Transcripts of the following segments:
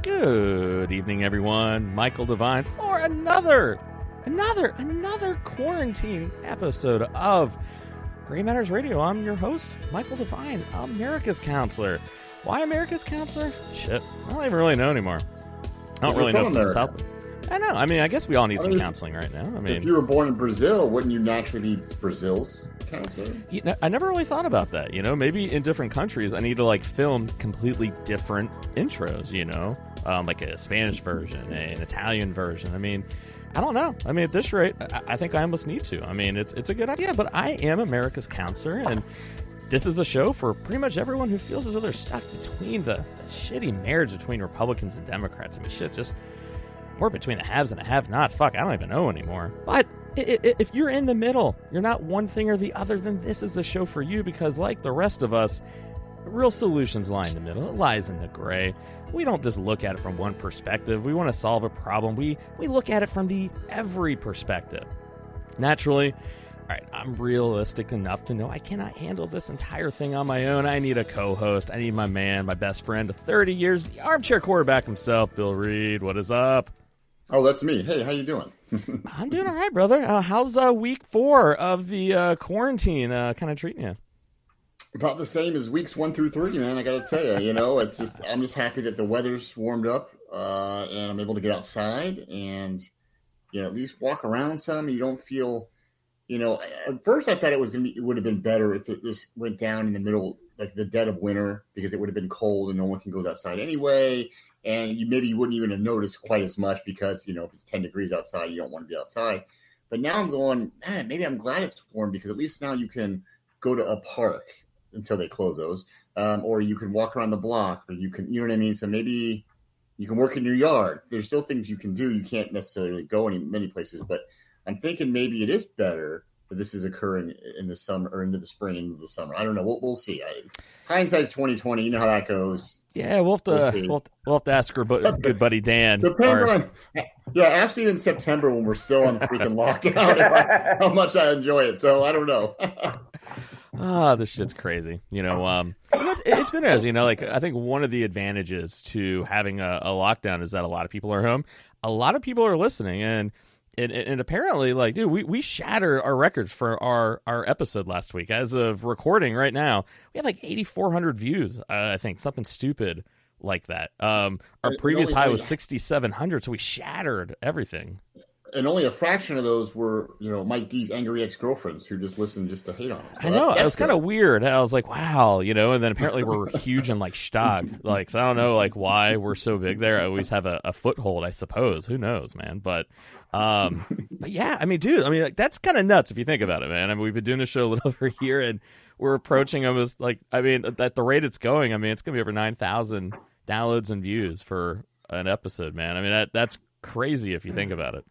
Good evening, everyone. Michael DeVine for another quarantine episode of Gray Matters Radio. I'm your host, Michael DeVine, America's Counselor. Why America's Counselor? Shit, I don't even really know anymore. I don't really know if this is helping. I know. I mean, I guess we all need some counseling right now. I mean, if you were born in Brazil, wouldn't you naturally be Brazil's counselor? I never really thought about that. You know, maybe in different countries, I need to like film completely different intros. You know, like a Spanish version, an Italian version. I mean, I don't know. I mean, at this rate, I think I almost need to. I mean, it's a good idea. But I am America's Counselor, and this is a show for pretty much everyone who feels as though they're stuck between the shitty marriage between Republicans and Democrats. I mean, shit, just. We're between the haves and the have-nots. Fuck, I don't even know anymore. But if you're in the middle, you're not one thing or the other, then this is the show for you because, like the rest of us, real solutions lie in the middle. It lies in the gray. We don't just look at it from one perspective. We want to solve a problem. We look at it from the every perspective. Naturally, all right, I'm realistic enough to know I cannot handle this entire thing on my own. I need a co-host. I need my man, my best friend of 30 years, the armchair quarterback himself, Bill Reed. What is up? Oh, that's me. Hey, how you doing? I'm doing all right, brother. How's week 4 of the quarantine kind of treating you? About the same as weeks 1 through 3, man. I got to tell you, you know, I'm just happy that the weather's warmed up and I'm able to get outside and, you know, at least walk around some. You don't feel, you know, at first I thought it would have been better if it just went down in the middle, like the dead of winter, because it would have been cold and no one can go outside anyway. And maybe you wouldn't even have noticed quite as much because, you know, if it's 10 degrees outside, you don't want to be outside. But now I'm going, man, maybe I'm glad it's warm because at least now you can go to a park until they close those, or you can walk around the block, or you can, you know what I mean? So maybe you can work in your yard. There's still things you can do. You can't necessarily go many places, but I'm thinking maybe it is better that this is occurring in the summer or into the spring, into the summer. I don't know. We'll see. Hindsight's 2020. You know how that goes. Yeah, we'll have to ask our good buddy Dan. Ask me in September when we're still on freaking lockdown how much I enjoy it. So I don't know. This shit's crazy. You know, it's been as you know, like I think one of the advantages to having a lockdown is that a lot of people are home. A lot of people are listening, and apparently, like, dude, we shattered our records for our episode last week. As of recording right now, we have like 8,400 views. I think something stupid like that. Our previous high was 6,700, so we shattered everything. And only a fraction of those were, you know, Mike D's angry ex-girlfriends who just listened just to hate on him. So I know. It was kind of weird. I was like, wow, you know, and then apparently we're huge in, like, Stog. Like, so I don't know, like, why we're so big there. I always have a foothold, I suppose. Who knows, man? But yeah, I mean, dude, like, that's kind of nuts if you think about it, man. I mean, we've been doing this show a little over a year, and we're approaching almost, like, I mean, at the rate it's going, I mean, it's going to be over 9,000 downloads and views for an episode, man. I mean, that's crazy if you think about it.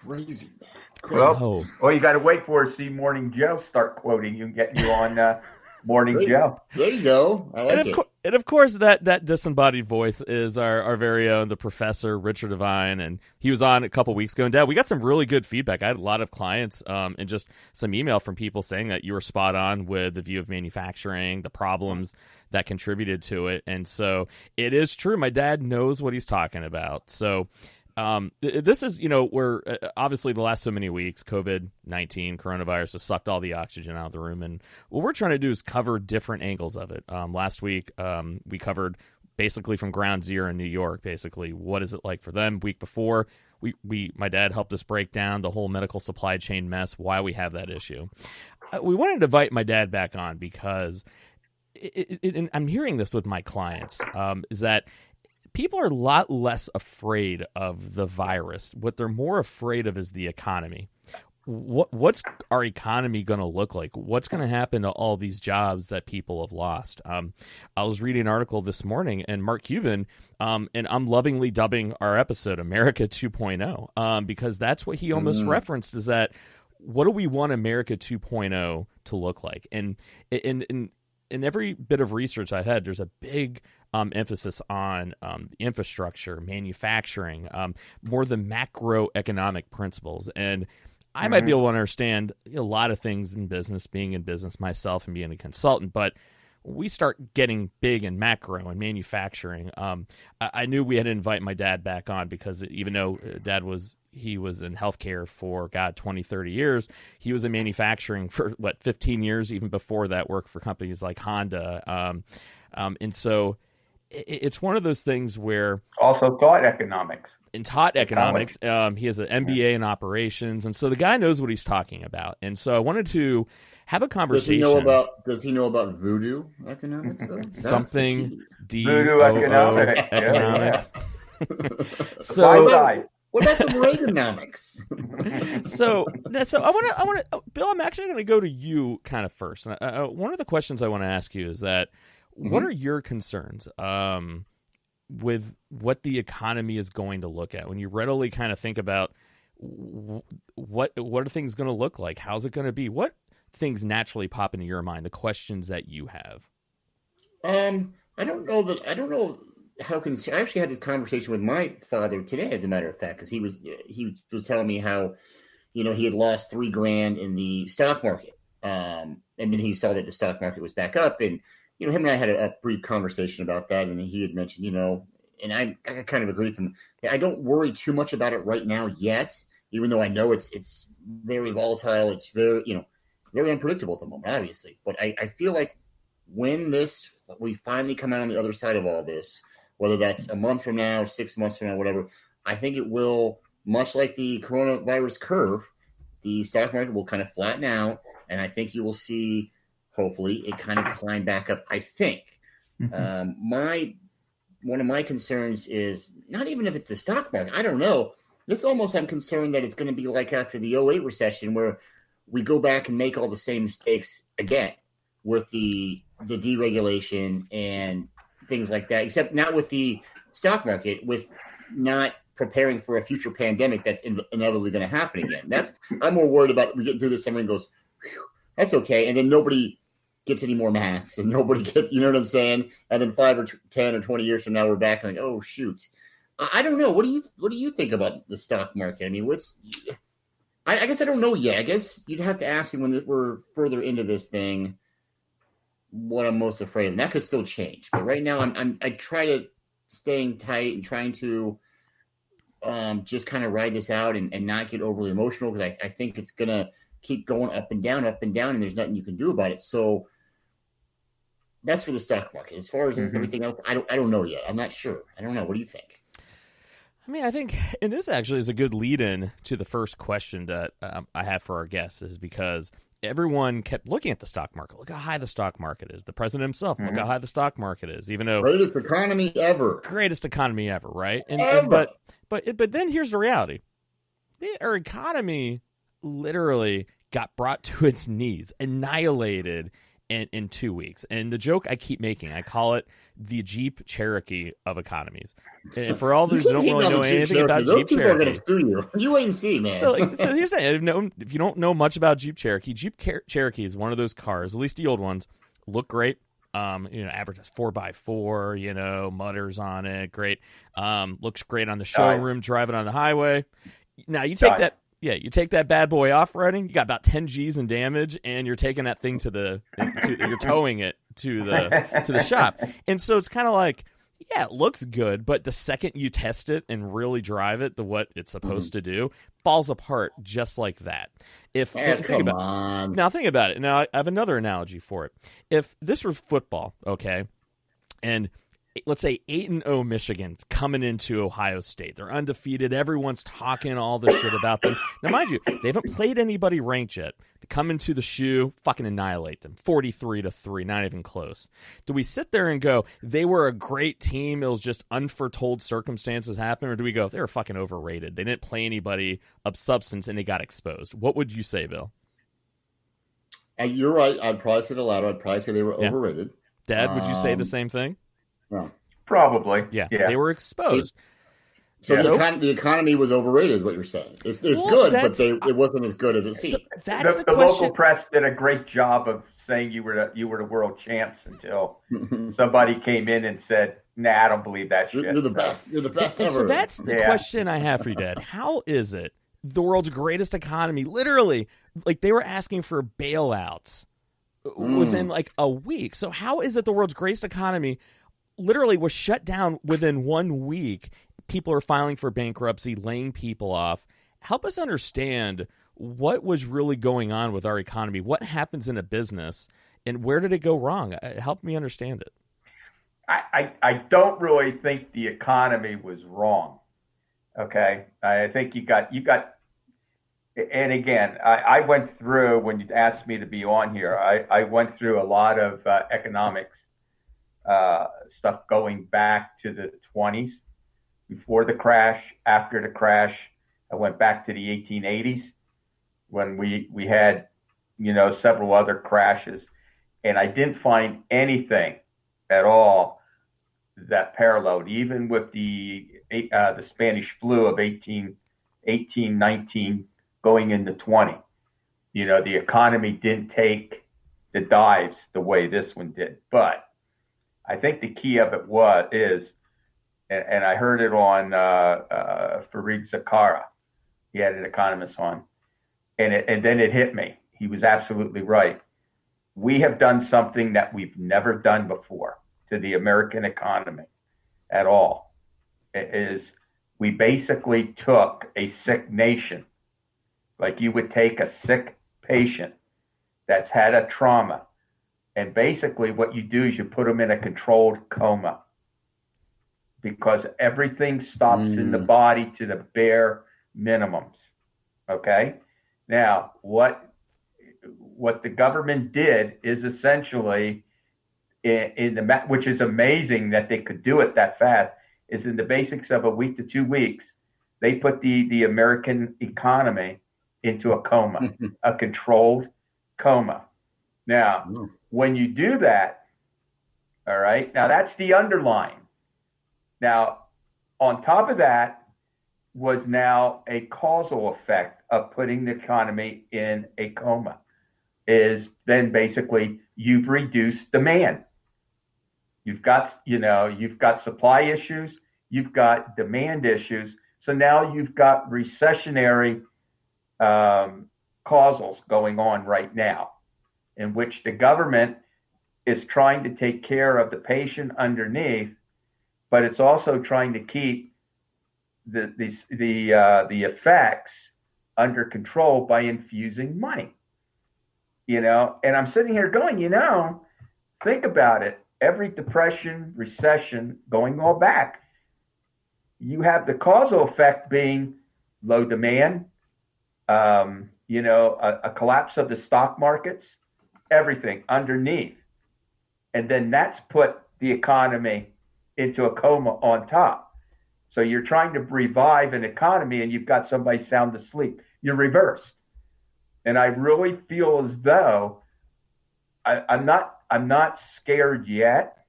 Crazy, man. Crazy. Well, you got to wait for see Morning Joe start quoting you and getting you on Morning Joe. There you go. I like it. And of course, that disembodied voice is our very own, the Professor Richard DeVine, and he was on a couple weeks ago. And Dad, we got some really good feedback. I had a lot of clients and just some email from people saying that you were spot on with the view of manufacturing, the problems that contributed to it. And so it is true. My dad knows what he's talking about. So this is, you know, where obviously the last so many weeks, COVID-19, coronavirus has sucked all the oxygen out of the room. And what we're trying to do is cover different angles of it. Last week, we covered basically from ground zero in New York, basically, what is it like for them? Week before, my dad helped us break down the whole medical supply chain mess, why we have that issue. We wanted to invite my dad back on because and I'm hearing this with my clients, is that people are a lot less afraid of the virus. What they're more afraid of is the economy. What's our economy going to look like? What's going to happen to all these jobs that people have lost? I was reading an article this morning, and Mark Cuban, and I'm lovingly dubbing our episode America 2.0, because that's what he almost referenced, is that what do we want America 2.0 to look like? And in every bit of research I've had, there's a big emphasis on infrastructure, manufacturing, more the macroeconomic principles. And I might be able to understand a lot of things in business, being in business myself and being a consultant, but we start getting big in macro and manufacturing, I knew we had to invite my dad back on, because even though he was in healthcare for 20, 30 years, he was in manufacturing for 15 years, even before that, worked for companies like Honda. And so it's one of those things where also taught economics. He has an MBA in operations, and so the guy knows what he's talking about. And so I wanted to have a conversation. Does he know about voodoo economics? Something voodoo economics. economics. So what about some Reaganomics? so I want to, Bill, I'm actually going to go to you kind of first. One of the questions I want to ask you is that, what are your concerns with what the economy is going to look at when you readily kind of think about what are things going to look like? How's it going to be? What things naturally pop into your mind, the questions that you have? I don't know how concerned. I actually had this conversation with my father today, as a matter of fact, because he was telling me how, he had lost $3,000 in the stock market. And then he saw that the stock market was back up, and him and I had a brief conversation about that, and he had mentioned, and I kind of agree with him. I don't worry too much about it right now yet, even though I know it's very volatile. It's very, very unpredictable at the moment, obviously. But I feel like when we finally come out on the other side of all this, whether that's a month from now, 6 months from now, whatever, I think it will, much like the coronavirus curve, the stock market will kind of flatten out, and I think you will see, hopefully, it kind of climb back up, I think. One of my concerns is not even if it's the stock market. I don't know. I'm concerned that it's going to be like after the 2008 recession, where we go back and make all the same mistakes again with the deregulation and things like that, except not with the stock market, with not preparing for a future pandemic that's inevitably going to happen again. I'm more worried about, we get through this, everyone goes, that's okay, and then nobody gets any more masks, and nobody gets, you know what I'm saying? And then 5 or 10 or 20 years from now, we're back and like, oh shoot. I don't know. What do you think about the stock market? I mean, I guess I don't know yet. I guess you'd have to ask me when we're further into this thing what I'm most afraid of. And that could still change. But right now, I try to staying tight and trying to just kind of ride this out and not get overly emotional, because I think it's going to keep going up and down, and there's nothing you can do about it. So that's for the stock market. As far as everything else, I don't know yet. I'm not sure. I don't know. What do you think? I mean, I think, and this actually is a good lead-in to the first question that I have for our guests, is because everyone kept looking at the stock market. Look how high the stock market is. The president himself, look how high the stock market is. Even though greatest economy ever, right? Ever. But then here's the reality: our economy literally got brought to its knees, annihilated in 2 weeks. And the joke I keep making, I call it the Jeep Cherokee of economies. And for all those who don't really know anything about Jeep Cherokee, are going to sue you. You wait and see, man. So here's the thing. If you don't know much about Jeep Cherokee is one of those cars, at least the old ones, look great. Average 4x4, mutters on it, great. Looks great on the showroom, driving on the highway. Now you take that. Yeah, you take that bad boy off-roading, you got about 10 G's in damage, and you're taking that thing you're towing it to the shop. And so it's kind of like, yeah, it looks good, but the second you test it and really drive it to what it's supposed to do, falls apart just like that. Think about it. Now, I have another analogy for it. If this were football, okay, and let's say 8-0 Michigan's coming into Ohio State. They're undefeated. Everyone's talking all this shit about them. Now, mind you, they haven't played anybody ranked yet. They come into the shoe, fucking annihilate them. 43-3, not even close. Do we sit there and go, they were a great team, it was just unforetold circumstances happened? Or do we go, they were fucking overrated, they didn't play anybody of substance, and they got exposed? What would you say, Bill? You're right. I'd probably say the latter. I'd probably say they were overrated. Dad, would you say the same thing? No. Probably. Yeah, they were exposed. So the economy was overrated, is what you're saying. It's good, but it wasn't as good as it seemed. The local press did a great job of saying you were the world champs until somebody came in and said, "Nah, I don't believe that shit." You're the best. You're the best ever. So that's the question I have for you, Dad. How is it the world's greatest economy, literally, like they were asking for bailouts within like a week. So how is it the world's greatest economy literally was shut down within 1 week? People are filing for bankruptcy, laying people off. Help us understand what was really going on with our economy. What happens in a business, and where did it go wrong? Help me understand it. I don't really think the economy was wrong. Okay, I think you got. And again, I went through, when you asked me to be on here, I went through a lot of economics stuff going back to the 20s, before the crash, after the crash. I went back to the 1880s when we had, several other crashes, and I didn't find anything at all that paralleled, even with the Spanish flu of 1819 going into 20. The economy didn't take the dives the way this one did. But I think the key of it is, and I heard it on Fareed Zakaria. He had an economist on, and then it hit me. He was absolutely right. We have done something that we've never done before to the American economy at all. It is, we basically took a sick nation, like you would take a sick patient that's had a trauma, and basically what you do is you put them in a controlled coma, because everything stops in the body to the bare minimums. Okay? Now, what the government did is essentially, which is amazing that they could do it that fast, is in the basics of a week to 2 weeks, they put the American economy into a coma, a controlled coma. Now, when you do that, all right, now that's the underlying. Now, on top of that was now a causal effect of putting the economy in a coma, is then basically you've reduced demand. You've got supply issues, you've got demand issues. So now you've got recessionary causals going on right now, in which the government is trying to take care of the patient underneath, but it's also trying to keep the effects under control by infusing money. And I'm sitting here going, think about it. Every depression, recession, going all back, you have the causal effect being low demand, a collapse of the stock markets, everything underneath. And then that's put the economy into a coma on top. So you're trying to revive an economy and you've got somebody sound asleep. You're reversed. And I really feel as though I'm not scared yet,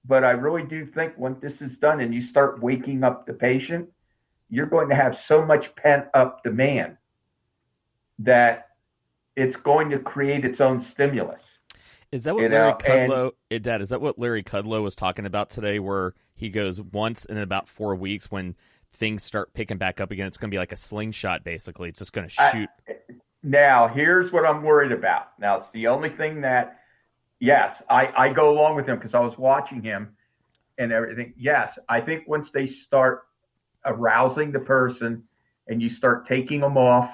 but I really do think when this is done and you start waking up the patient, you're going to have so much pent up demand that it's going to create its own stimulus. Is that what Larry Kudlow, Dad, is that what Larry Kudlow was talking about today, where he goes once in about 4 weeks when things start picking back up again, it's going to be like a slingshot, basically. It's just going to shoot. Now, here's what I'm worried about. Now, it's the only thing that, yes, I go along with him because I was watching him and everything. Yes, I think once they start arousing the person and you start taking them off,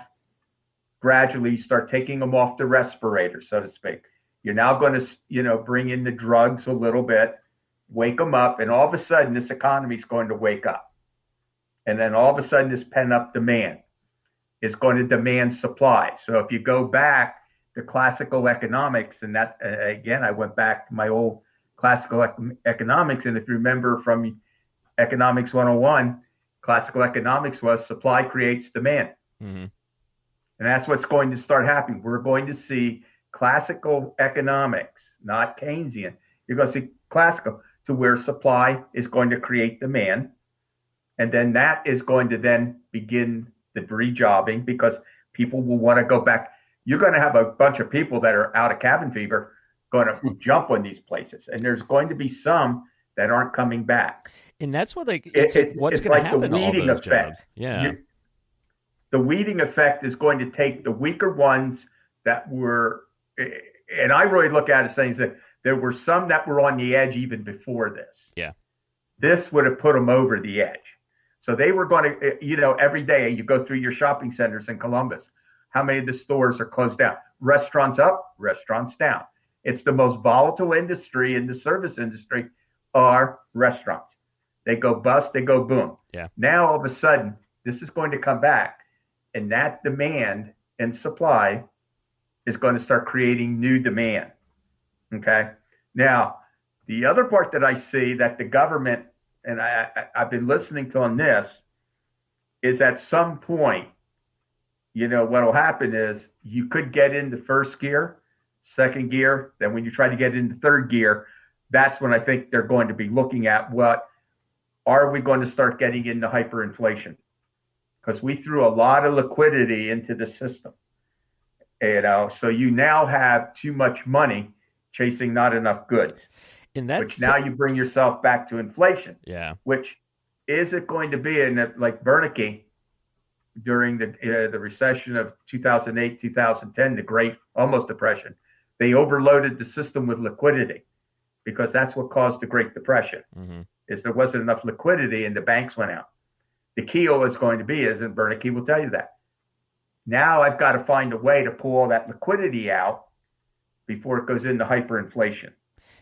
gradually you start taking them off the respirator, so to speak. You're now going to, bring in the drugs a little bit, wake them up, and all of a sudden this economy is going to wake up. And then all of a sudden this pent-up demand is going to demand supply. So if you go back to classical economics, and that, again, I went back to my old classical economics, and if you remember from Economics 101, classical economics was supply creates demand. Mm-hmm. And that's what's going to start happening. We're going to see classical economics, not Keynesian. You're going to see classical, to where supply is going to create demand. And then that is going to then begin the rejobbing, because people will want to go back. You're going to have a bunch of people that are out of cabin fever going to jump on these places. And there's going to be some that aren't coming back. And that's what what's going to happen to all those jobs. Yeah. The weeding effect is going to take the weaker ones that were, and I really look at it saying that there were some that were on the edge even before this. Yeah. This would have put them over the edge. So they were going to, every day you go through your shopping centers in Columbus. How many of the stores are closed down? Restaurants up, restaurants down. It's the most volatile industry in the service industry are restaurants. They go bust, they go boom. Yeah. Now, all of a sudden, this is going to come back, and that demand and supply is going to start creating new demand. Okay. Now, the other part that I see that the government, and I've been listening to on this, is at some point, what will happen is you could get into first gear, second gear. Then when you try to get into third gear, that's when I think they're going to be looking at what are we going to start getting into hyperinflation? Because we threw a lot of liquidity into the system. So you now have too much money chasing not enough goods. And that's which now you bring yourself back to inflation. Yeah. Which is it going to be in like Bernanke during the recession of 2008, 2010, the Great Almost Depression? They overloaded the system with liquidity because that's what caused the Great Depression. Mm-hmm. Is there wasn't enough liquidity and the banks went out. The key is going to be and Bernanke will tell you that. Now I've got to find a way to pull all that liquidity out before it goes into hyperinflation.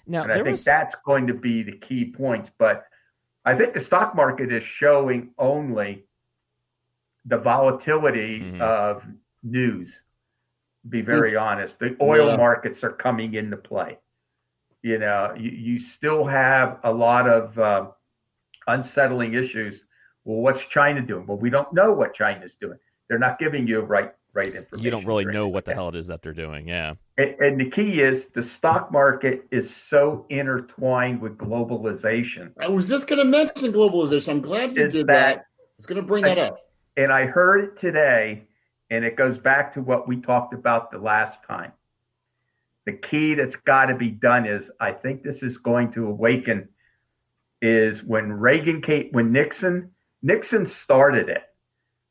Now, and I think that's going to be the key points. But I think the stock market is showing only the volatility of news, to be very honest. The oil markets are coming into play. You still have a lot of unsettling issues. Well, what's China doing? Well, we don't know what China's doing. They're not giving you right information. You don't really know what the hell it is that they're doing. Yeah. And the key is the stock market is so intertwined with globalization. I was just going to mention globalization. I'm glad you did that. I was going to bring that up. And I heard it today, and it goes back to what we talked about the last time. The key that's got to be done is, I think this is going to awaken, is when Nixon started it,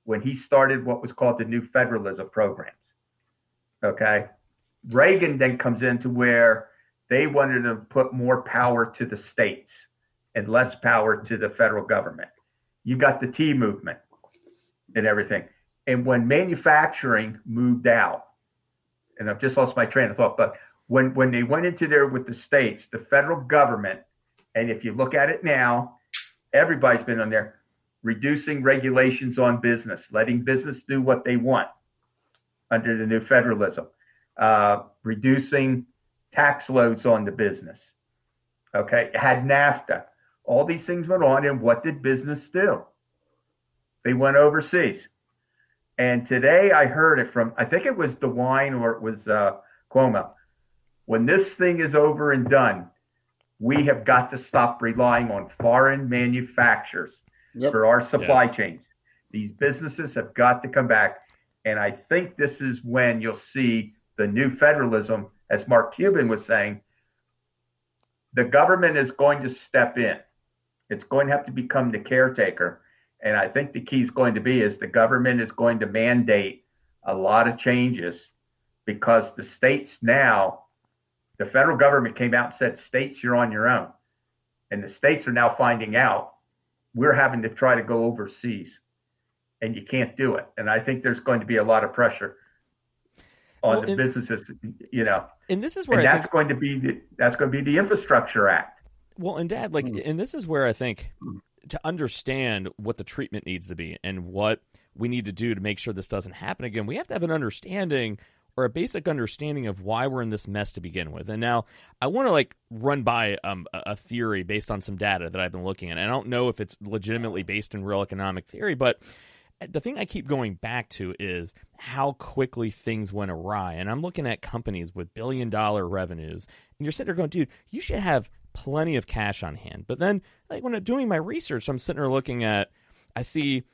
when he started what was called the New Federalism programs. Okay. Reagan then comes into where they wanted to put more power to the states and less power to the federal government. You got the tea movement and everything. And when manufacturing moved out, and I've just lost my train of thought, but when they went into there with the states, the federal government, and if you look at it now, everybody's been on there, reducing regulations on business, letting business do what they want under the New Federalism, reducing tax loads on the business. Okay, it had NAFTA. All these things went on, and what did business do? They went overseas. And today I heard it from, I think it was DeVine or it was Cuomo. When this thing is over and done, we have got to stop relying on foreign manufacturers for our supply chains. These businesses have got to come back. And I think this is when you'll see the new federalism, as Mark Cuban was saying, the government is going to step in. It's going to have to become the caretaker. And I think the key is going to be is the government is going to mandate a lot of changes because the states now, the federal government came out and said, states, you're on your own. And the states are now finding out we're having to try to go overseas and you can't do it. And I think there's going to be a lot of pressure on the businesses, And this is where that's going to be the Infrastructure Act. Well, and Dad, and this is where I think to understand what the treatment needs to be and what we need to do to make sure this doesn't happen again, we have to have an understanding or a basic understanding of why we're in this mess to begin with. And now I want to run by a theory based on some data that I've been looking at. And I don't know if it's legitimately based in real economic theory, but the thing I keep going back to is how quickly things went awry. And I'm looking at companies with billion-dollar revenues, and you're sitting there going, dude, you should have plenty of cash on hand. But then, when I'm doing my research, I'm sitting there looking at, I see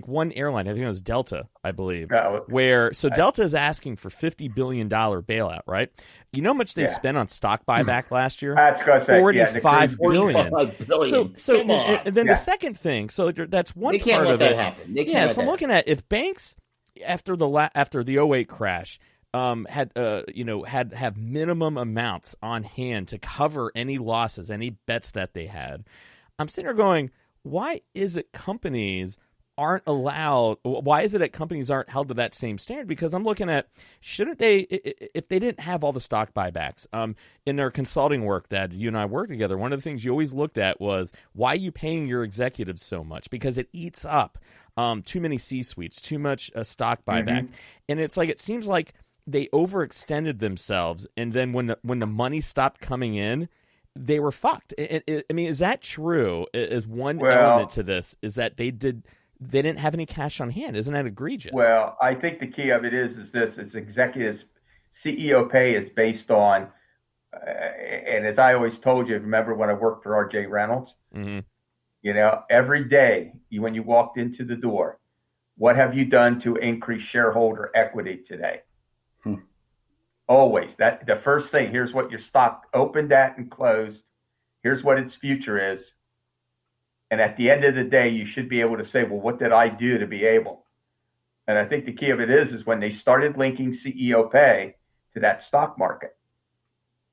one airline, I think it was Delta, I believe, Delta is asking for $50 billion bailout, right? You know how much they spent on stock buyback last year? $45 billion. So and then the second thing, so that's one part of it. Happen. So I'm looking at if banks after the 08 crash have minimum amounts on hand to cover any losses, any bets that they had. I'm sitting there going, why is it companies aren't allowed? Why is it that companies aren't held to that same standard? Because I'm looking at, shouldn't they, if they didn't have all the stock buybacks in their consulting work that you and I worked together, one of the things you always looked at was, why are you paying your executives so much? Because it eats up too many C-suites, too much stock buyback. Mm-hmm. And it's like, it seems like they overextended themselves. And then when the money stopped coming in, they were fucked. I mean, is that true? Is one element to this is that they didn't have any cash on hand? Isn't that egregious? Well, I think the key of it is executives, CEO pay is based on, and as I always told you, remember when I worked for R.J. Reynolds? Mm-hmm. You know, every day when you walked into the door, what have you done to increase shareholder equity today? Always. That the first thing, here's what your stock opened at and closed. Here's what its future is. And at the end of the day, you should be able to say, well, what did I do to be able? And I think the key of it is when they started linking CEO pay to that stock market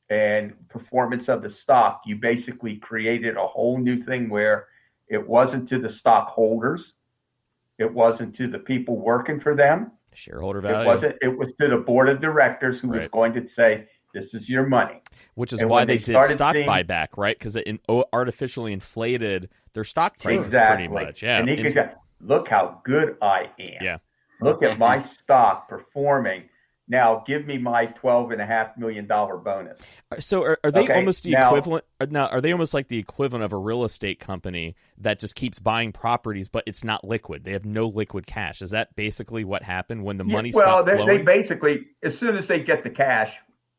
and performance of the stock, you basically created a whole new thing where it wasn't to the stockholders. It wasn't to the people working for them. Shareholder value. It was to the board of directors who was going to say, this is your money. Which is why they did stock buyback, right? Because it artificially inflated their stock prices pretty much. Yeah. And he could go, look how good I am. Yeah. Look at my stock performing. Now give me my $12.5 million bonus. So are they almost the equivalent? Now, are they almost like the equivalent of a real estate company that just keeps buying properties, but it's not liquid? They have no liquid cash. Is that basically what happened when the money stopped flowing? Well, they basically, as soon as they get the cash,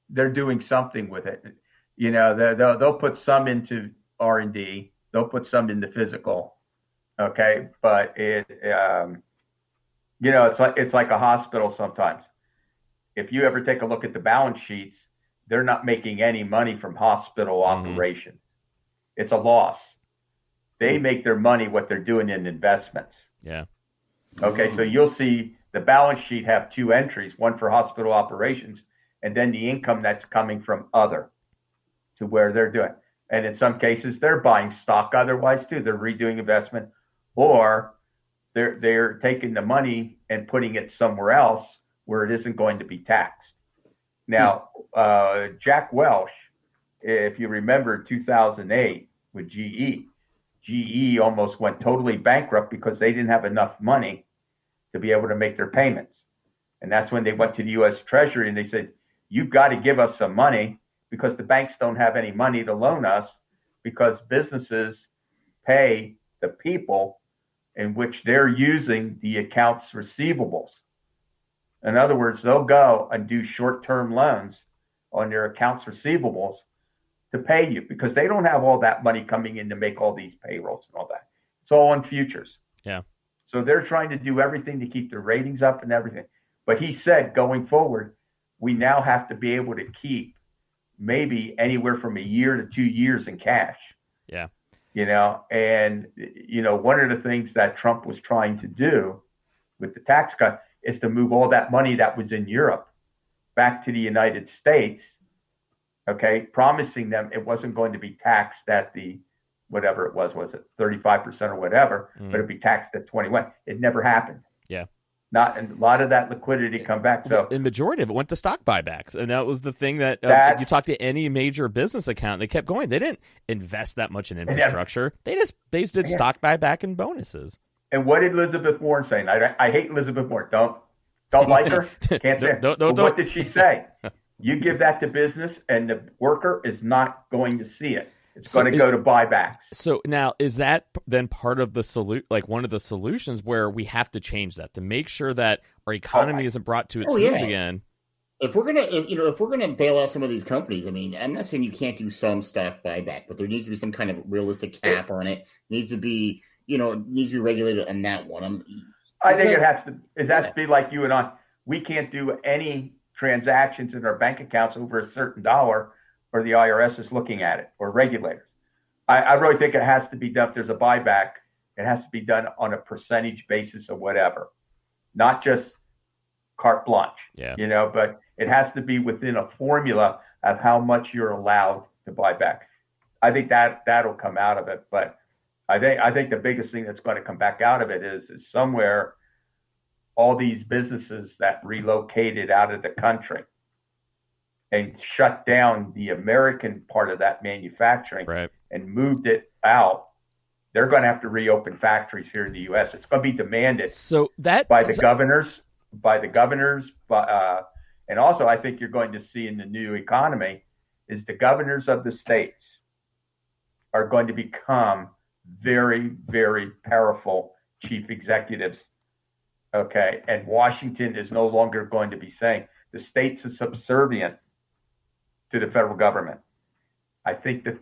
they're doing something with it. You know, they'll put some into R&D. They'll put some into physical. Okay, but it's like a hospital sometimes. If you ever take a look at the balance sheets, they're not making any money from hospital operations. It's a loss. They make their money what they're doing in investments. Yeah. Okay, so you'll see the balance sheet have two entries, one for hospital operations, and then the income that's coming from other to where they're doing. And in some cases, they're buying stock otherwise too. They're redoing investment, or they're taking the money and putting it somewhere else where it isn't going to be taxed. Now, Jack Welch, if you remember 2008 with GE almost went totally bankrupt because they didn't have enough money to be able to make their payments. And that's when they went to the U.S. Treasury and they said, you've got to give us some money because the banks don't have any money to loan us because businesses pay the people in which they're using the accounts receivables. In other words, they'll go and do short-term loans on their accounts receivables to pay you because they don't have all that money coming in to make all these payrolls and all that. It's all on futures. Yeah. So they're trying to do everything to keep their ratings up and everything. But he said going forward, we now have to be able to keep maybe anywhere from a year to 2 years in cash. Yeah. You know, and, you know, one of the things that Trump was trying to do with the tax cut is to move all that money that was in Europe back to the United States, okay, promising them it wasn't going to be taxed at the, whatever it was it 35% or whatever, but it'd be taxed at 21. It never happened. Yeah. And a lot of that liquidity come back. So the majority of it went to stock buybacks. And that was the thing that you talk to any major business account, they kept going. They didn't invest that much in infrastructure. They did stock buyback and bonuses. And what did Elizabeth Warren say? I hate Elizabeth Warren. Don't like her. Can't say. Don't. What did she say? You give that to business, and the worker is not going to see it. It's going to go to buybacks. So now, is that then part of the one of the solutions where we have to change that to make sure that our economy isn't brought to its knees again? If we're gonna bail out some of these companies, I mean, I'm not saying you can't do some stock buyback, but there needs to be some kind of realistic cap on it. It needs to be regulated on that one. I think it has to be like you and I. We can't do any transactions in our bank accounts over a certain dollar, or the IRS is looking at it, or regulators. I really think it has to be done. If there's a buyback, it has to be done on a percentage basis or whatever, not just carte blanche. Yeah. But it has to be within a formula of how much you're allowed to buy back. I think that'll come out of it. But I think the biggest thing that's going to come back out of it is somewhere all these businesses that relocated out of the country and shut down the American part of that manufacturing and moved it out, they're going to have to reopen factories here in the U.S. It's going to be demanded by the governors, and also I think you're going to see in the new economy is the governors of the states are going to become very, very powerful chief executives. Okay. And Washington is no longer going to be saying the states are subservient to the federal government. I think the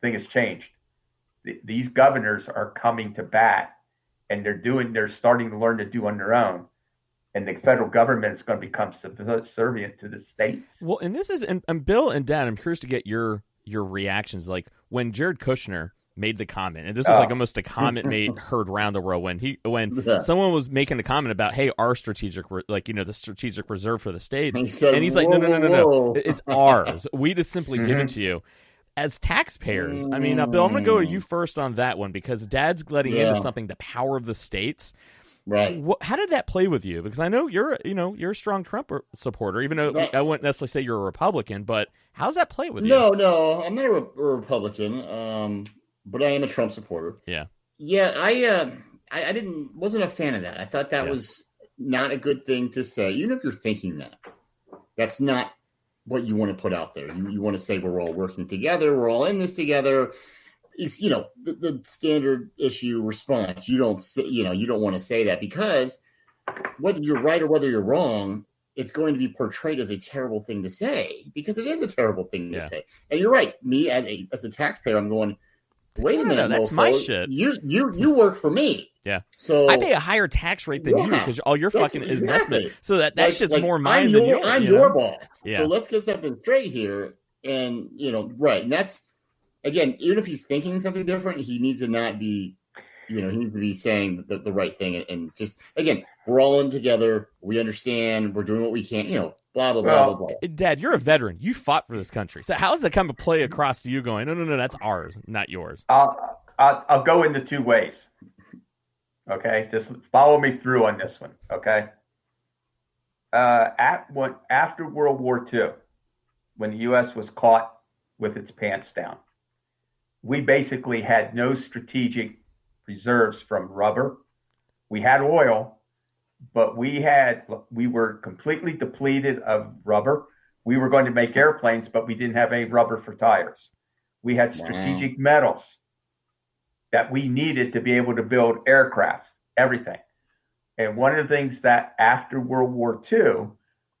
thing has changed. These governors are coming to bat, and they're starting to learn to do on their own. And the federal government is going to become subservient to the states. Well, and this is, and Bill and Dan, I'm curious to get your reactions. Like when Jared Kushner made the comment, and this was like almost a comment heard around the world when someone was making a comment about, hey, our strategic, the strategic reserve for the states, and he's like, no, it's ours. We just simply give it to you. As taxpayers, I mean, Bill, I'm going to go to you first on that one because Dad's letting into something, the power of the states. Right. How did that play with you? Because I know you're a strong Trump supporter, even though I wouldn't necessarily say you're a Republican. But how's that play with you? No, I'm not a Republican, but I am a Trump supporter. Yeah. I wasn't a fan of that. I thought that was not a good thing to say, even if you're thinking that. That's not what you want to put out there. You want to say we're all working together, we're all in this together. It's the standard issue response. You don't want to say that because whether you're right or whether you're wrong, it's going to be portrayed as a terrible thing to say because it is a terrible thing to say. And you're right. Me as a taxpayer, I'm going, wait a minute, that's my shit. You work for me. Yeah. So I pay a higher tax rate than you because all your fucking is investment. So that shit's more mine than yours. I'm your boss. Yeah. So let's get something straight here. And right. And that's, again, even if he's thinking something different, he needs to not be, he needs to be saying the right thing. And just, again, we're all in together. We understand. We're doing what we can, blah, blah, blah, blah, blah. Dad, you're a veteran. You fought for this country. So how does that come to play across to you going, no, that's ours, not yours? I'll go into two ways. Okay. Just follow me through on this one. Okay. After World War II, when the U.S. was caught with its pants down, we basically had no strategic reserves from rubber. We had oil, but we were completely depleted of rubber. We were going to make airplanes, but we didn't have any rubber for tires. We had strategic metals that we needed to be able to build aircraft, everything. And one of the things that after World War II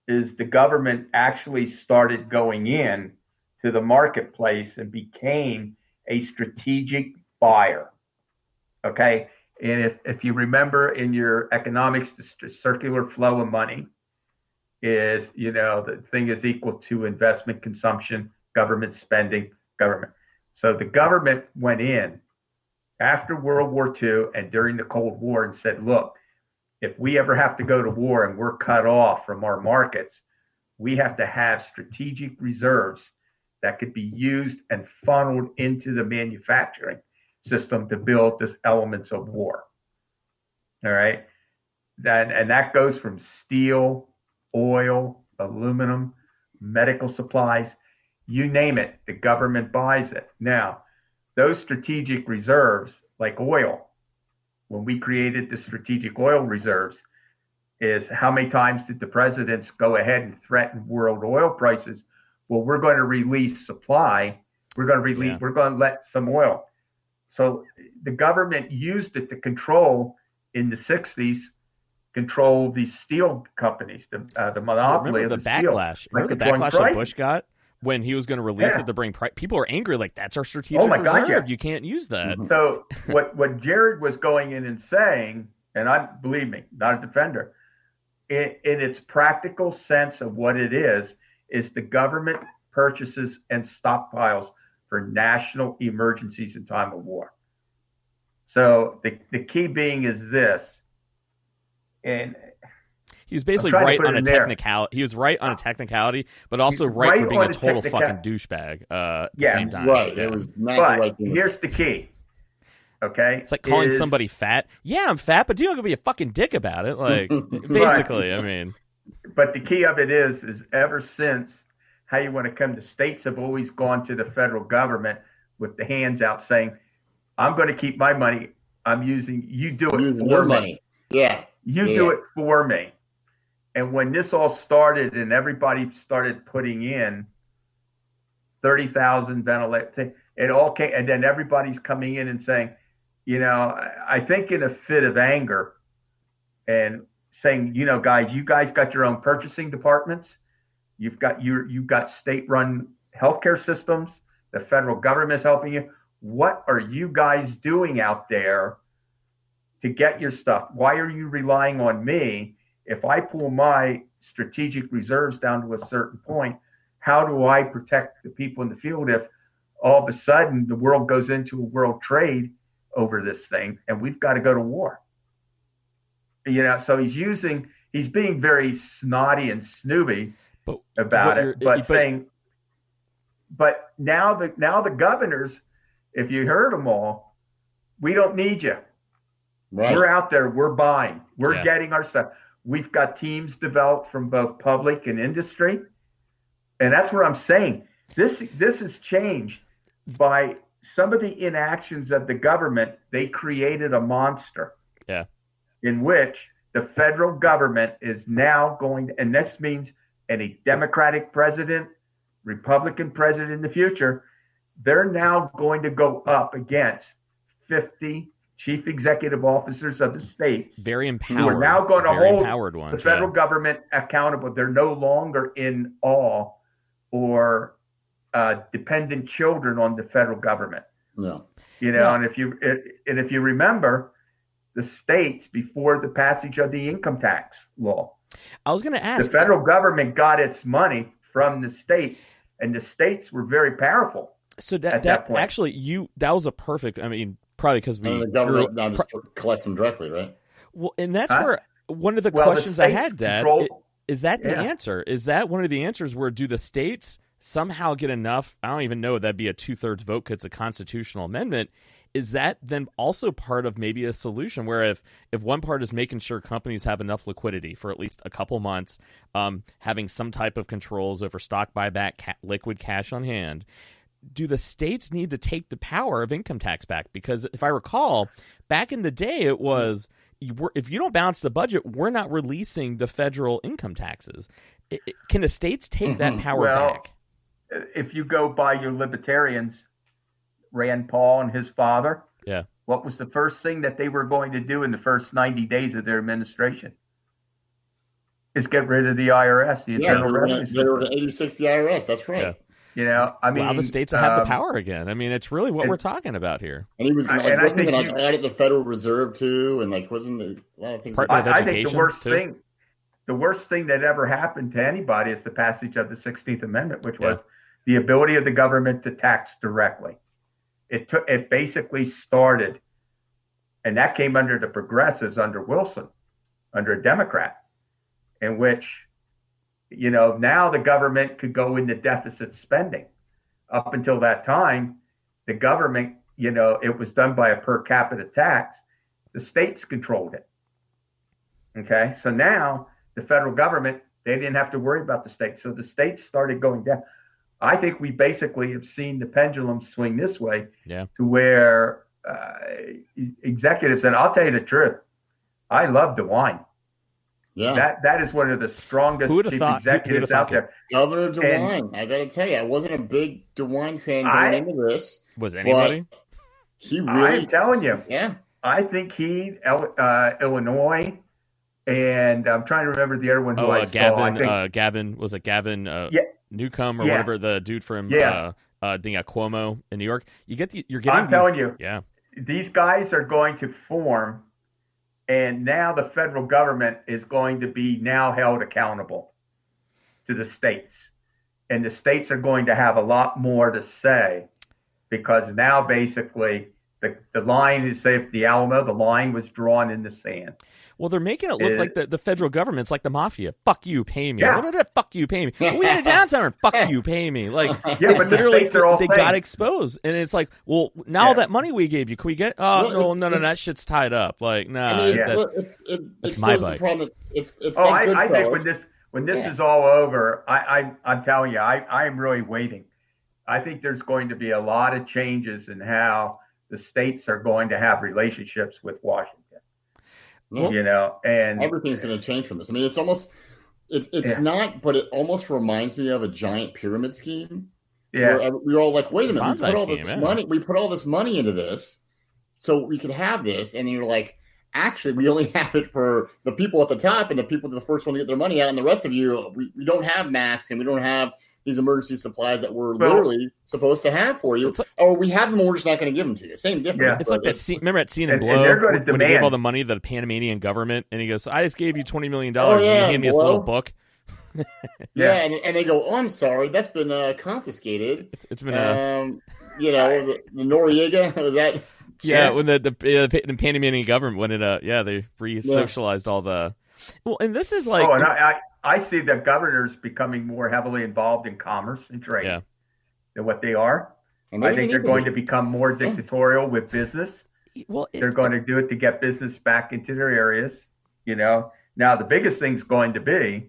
is the government actually started going in to the marketplace and became a strategic buyer. Okay. And if you remember in your economics, the circular flow of money is, the thing is equal to investment, consumption, government spending, government. So the government went in after World War II and during the Cold War and said, look, if we ever have to go to war and we're cut off from our markets, we have to have strategic reserves that could be used and funneled into the manufacturing system to build these elements of war. All right. And that goes from steel, oil, aluminum, medical supplies, you name it, the government buys it. Now, those strategic reserves, like oil, when we created the strategic oil reserves, is how many times did the presidents go ahead and threaten world oil prices? Well, we're going to release supply. We're going to let some oil. So the government used it to control in the 60s, control these steel companies, the monopoly of the backlash. Steel. Remember the backlash that Bush got when he was going to release it to bring price? People are angry, like that's our strategic reserve. You can't use that. So what Jared was going in and saying, and believe me, not a defender, in its practical sense of what it is the government purchases and stockpiles for national emergencies in time of war. So the key being is this, and He was basically right on a technicality. He was right on a technicality, but also right for being a total fucking douchebag at the same time. Right. Yeah. It was not the right thing. Here's the key. Okay. It's like calling somebody fat. Yeah, I'm fat, but you're not gonna be a fucking dick about it. Like, basically, I mean. But the key of it is ever since how you want to come to states have always gone to the federal government with the hands out saying, I'm going to keep my money. I'm using, you do it for me. Money. Yeah. You do it for me. And when this all started and everybody started putting in 30,000 ventilators, it all came, and then everybody's coming in and saying, you know, I think in a fit of anger and saying, you know, guys, you guys got your own purchasing departments. You've got state-run healthcare systems. The federal government is helping you. What are you guys doing out there to get your stuff? Why are you relying on me? If I pull my strategic reserves down to a certain point, how do I protect the people in the field if all of a sudden the world goes into a world trade over this thing and we've got to go to war? You know, so he's being very snotty and snooty about it, but now the governors, if you heard them all, we don't need you. Right. We're out there. We're buying. We're getting our stuff. We've got teams developed from both public and industry. And that's what I'm saying. This has changed by some of the inactions of the government. They created a monster. Yeah. In which the federal government is now going, and this means any Democratic president, Republican president in the future, they're now going to go up against 50 chief executive officers of the states. Very empowered. Who are now going to hold ones, the federal government accountable. They're no longer in awe or dependent children on the federal government. No. You know, and if you remember, the states before the passage of the income tax law. I was going to ask. The federal government got its money from the states, and the states were very powerful. So that actually, that was a perfect. I mean, probably because we the government now just collects them directly, right? Well, and that's where one of the questions I had, Dad, is that the answer? Is that one of the answers? Where do the states somehow get enough? I don't even know that'd be a 2/3 vote because it's a constitutional amendment. Is that then also part of maybe a solution where if one part is making sure companies have enough liquidity for at least a couple months, having some type of controls over stock buyback, liquid cash on hand, do the states need to take the power of income tax back? Because if I recall, back in the day, it was if you don't balance the budget, we're not releasing the federal income taxes. Can the states take that power back? If you go by your libertarians, Rand Paul and his father. Yeah. What was the first thing that they were going to do in the first 90 days of their administration? Is get rid of the IRS, the Internal Revenue Service. They were going to 86 the IRS. That's right. Yeah. You know, I mean, the states have the power again. I mean, it's really what we're talking about here. And he was going to audit the Federal Reserve too, and wasn't there a lot of things? I think the worst thing that ever happened to anybody is the passage of the 16th Amendment, which was the ability of the government to tax directly. It basically started, and that came under the progressives under Wilson, under a Democrat, in which, you know, now the government could go into deficit spending. Up until that time, the government, you know, it was done by a per capita tax. The states controlled it. Okay, so now the federal government, they didn't have to worry about the states. So the states started going down. I think we basically have seen the pendulum swing this way to where executives, and I'll tell you the truth, I love DeVine. Yeah, that is one of the strongest chief executives out there. Governor DeVine, I got to tell you, I wasn't a big DeVine fan going into this. Was anybody? He really, I'm telling you, yeah. I think Illinois, and I'm trying to remember the other one. Gavin was it Gavin? Newcomb or whatever, the dude from Cuomo in New York. You're getting. I'm telling you, these guys are going to form, and now the federal government is going to be now held accountable to the states, and the states are going to have a lot more to say because now basically The line is, say, if the Alamo, the line was drawn in the sand. Well, they're making it look like the federal government's like the mafia. Fuck you, pay me. Yeah. Fuck you, pay me. We had a downtown. Fuck you, pay me. Like, yeah, but literally, they got exposed, and it's like, well, now all that money we gave you, can we get? Oh, no, that shit's tied up. Like, nah, I mean, it's my bike. I think when this is all over, I'm telling you, I'm really waiting. I think there's going to be a lot of changes in how the states are going to have relationships with Washington. Well, and everything's going to change from this. I mean, it's almost, it's not, but it almost reminds me of a giant pyramid scheme. Yeah, where we're all like, wait a minute, we put all this money into this, so we could have this, and then you're like, actually, we only have it for the people at the top and the people that are the first one to get their money out, and the rest of you, we don't have masks and we don't have these emergency supplies that we're literally supposed to have for you, or we have them, and we're just not going to give them to you. Same difference. Yeah. It's like that scene. Remember that scene in Blow when he gave all the money to the Panamanian government, and he goes, "I just gave you $20 million, and you hand me this little book." And they go, "Oh, I'm sorry, that's been confiscated." It's been was it the Noriega? Was that? Yeah, when the Panamanian government when they re-socialized all the. Well, and this is like. Oh, and I see the governors becoming more heavily involved in commerce and trade than what they are. I think they're going to become more dictatorial with business. Well, they're going to do it to get business back into their areas. Now the biggest thing's going to be,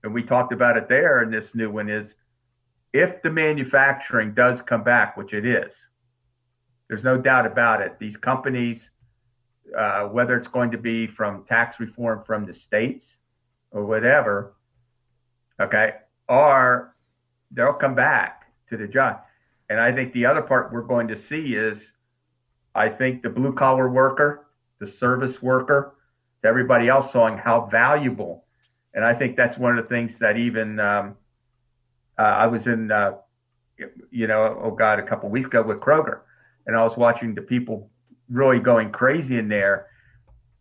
and we talked about it there, and this new one is, if the manufacturing does come back, which it is, there's no doubt about it. These companies, whether it's going to be from tax reform from the states or whatever, or they'll come back to the job. And I think the other part we're going to see is, I think the blue collar worker, the service worker, everybody else showing how valuable. And I think that's one of the things that even I was in, a couple of weeks ago with Kroger, and I was watching the people really going crazy in there.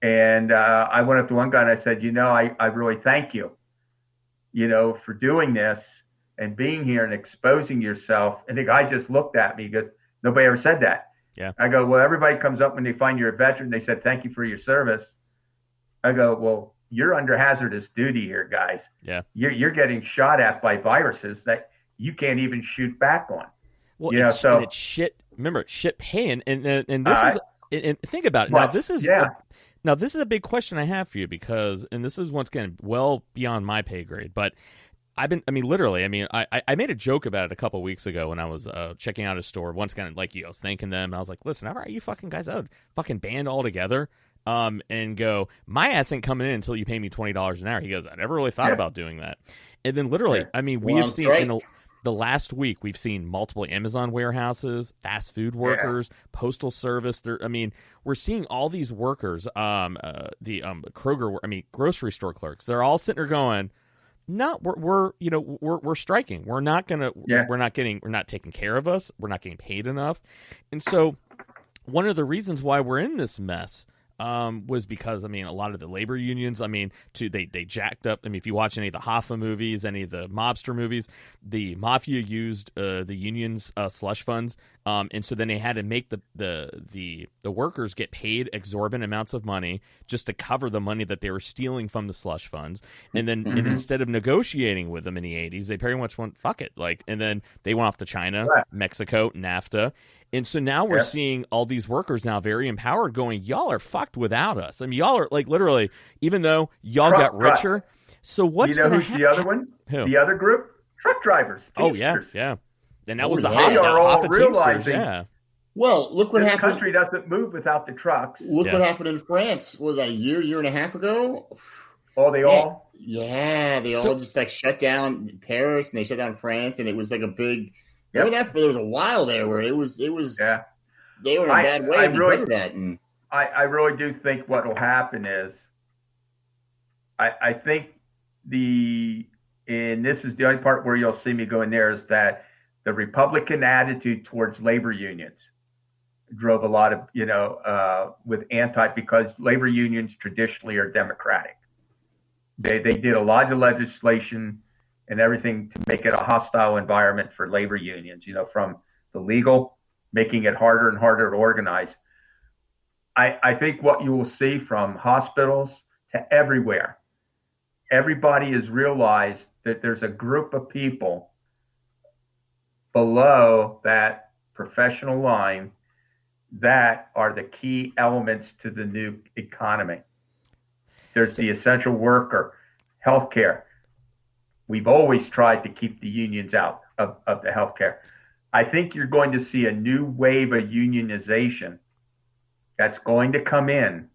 And I went up to one guy and I said, I really thank you, for doing this and being here and exposing yourself. And the guy just looked at me. He goes, nobody ever said that. Yeah. I go, well, everybody comes up when they find you're a veteran. They said, thank you for your service. I go, well, you're under hazardous duty here, guys. Yeah. You're getting shot at by viruses that you can't even shoot back on. Well, it's shit. Remember, shit paying. And this and think about it. Now, this is Now, this is a big question I have for you because, and this is once again well beyond my pay grade, but I made a joke about it a couple weeks ago when I was checking out a store. Once again, like you, I was thanking them, and I was like, listen, how are you fucking guys out? Fucking band all together. And go, my ass ain't coming in until you pay me $20 an hour. He goes, I never really thought about doing that. And then literally, we have seen in the last week, we've seen multiple Amazon warehouses, fast food workers, postal service. We're seeing all these workers, Kroger, grocery store clerks. They're all sitting there going, no, we're striking. We're not taking care of us. We're not getting paid enough. And so one of the reasons why we're in this mess was because, a lot of the labor unions, they jacked up. If you watch any of the Hoffa movies, any of the mobster movies, the mafia used the unions' slush funds. And so then they had to make the workers get paid exorbitant amounts of money just to cover the money that they were stealing from the slush funds. And then and instead of negotiating with them in the 80s, they pretty much went, fuck it. and then they went off to China, Mexico, NAFTA. And so now we're seeing all these workers now very empowered going, y'all are fucked without us. Y'all are literally, even though y'all got richer. So what's going to happen? The other one? Who? The other group? Truck drivers. Teamsters. Oh, yeah. And that was the Hoffa Teamsters, yeah. Well, look what happened. This country doesn't move without the trucks. Look what happened in France. Was that a year and a half ago? Oh, they all? Yeah, they all just shut down Paris and they shut down France, and it was like a big. Remember that there was a while there where it was. They were in a bad way because of that. And I really do think what will happen is, I think and this is the only part where you'll see me go in there, is that the Republican attitude towards labor unions drove a lot of, with because labor unions traditionally are Democratic. They did a lot of legislation and everything to make it a hostile environment for labor unions, from the legal making it harder and harder to organize. I think what you will see from hospitals to everywhere, everybody has realized that there's a group of people below that professional line that are the key elements to the new economy. There's the essential worker, healthcare. We've always tried to keep the unions out of the healthcare. I think you're going to see a new wave of unionization that's going to come in.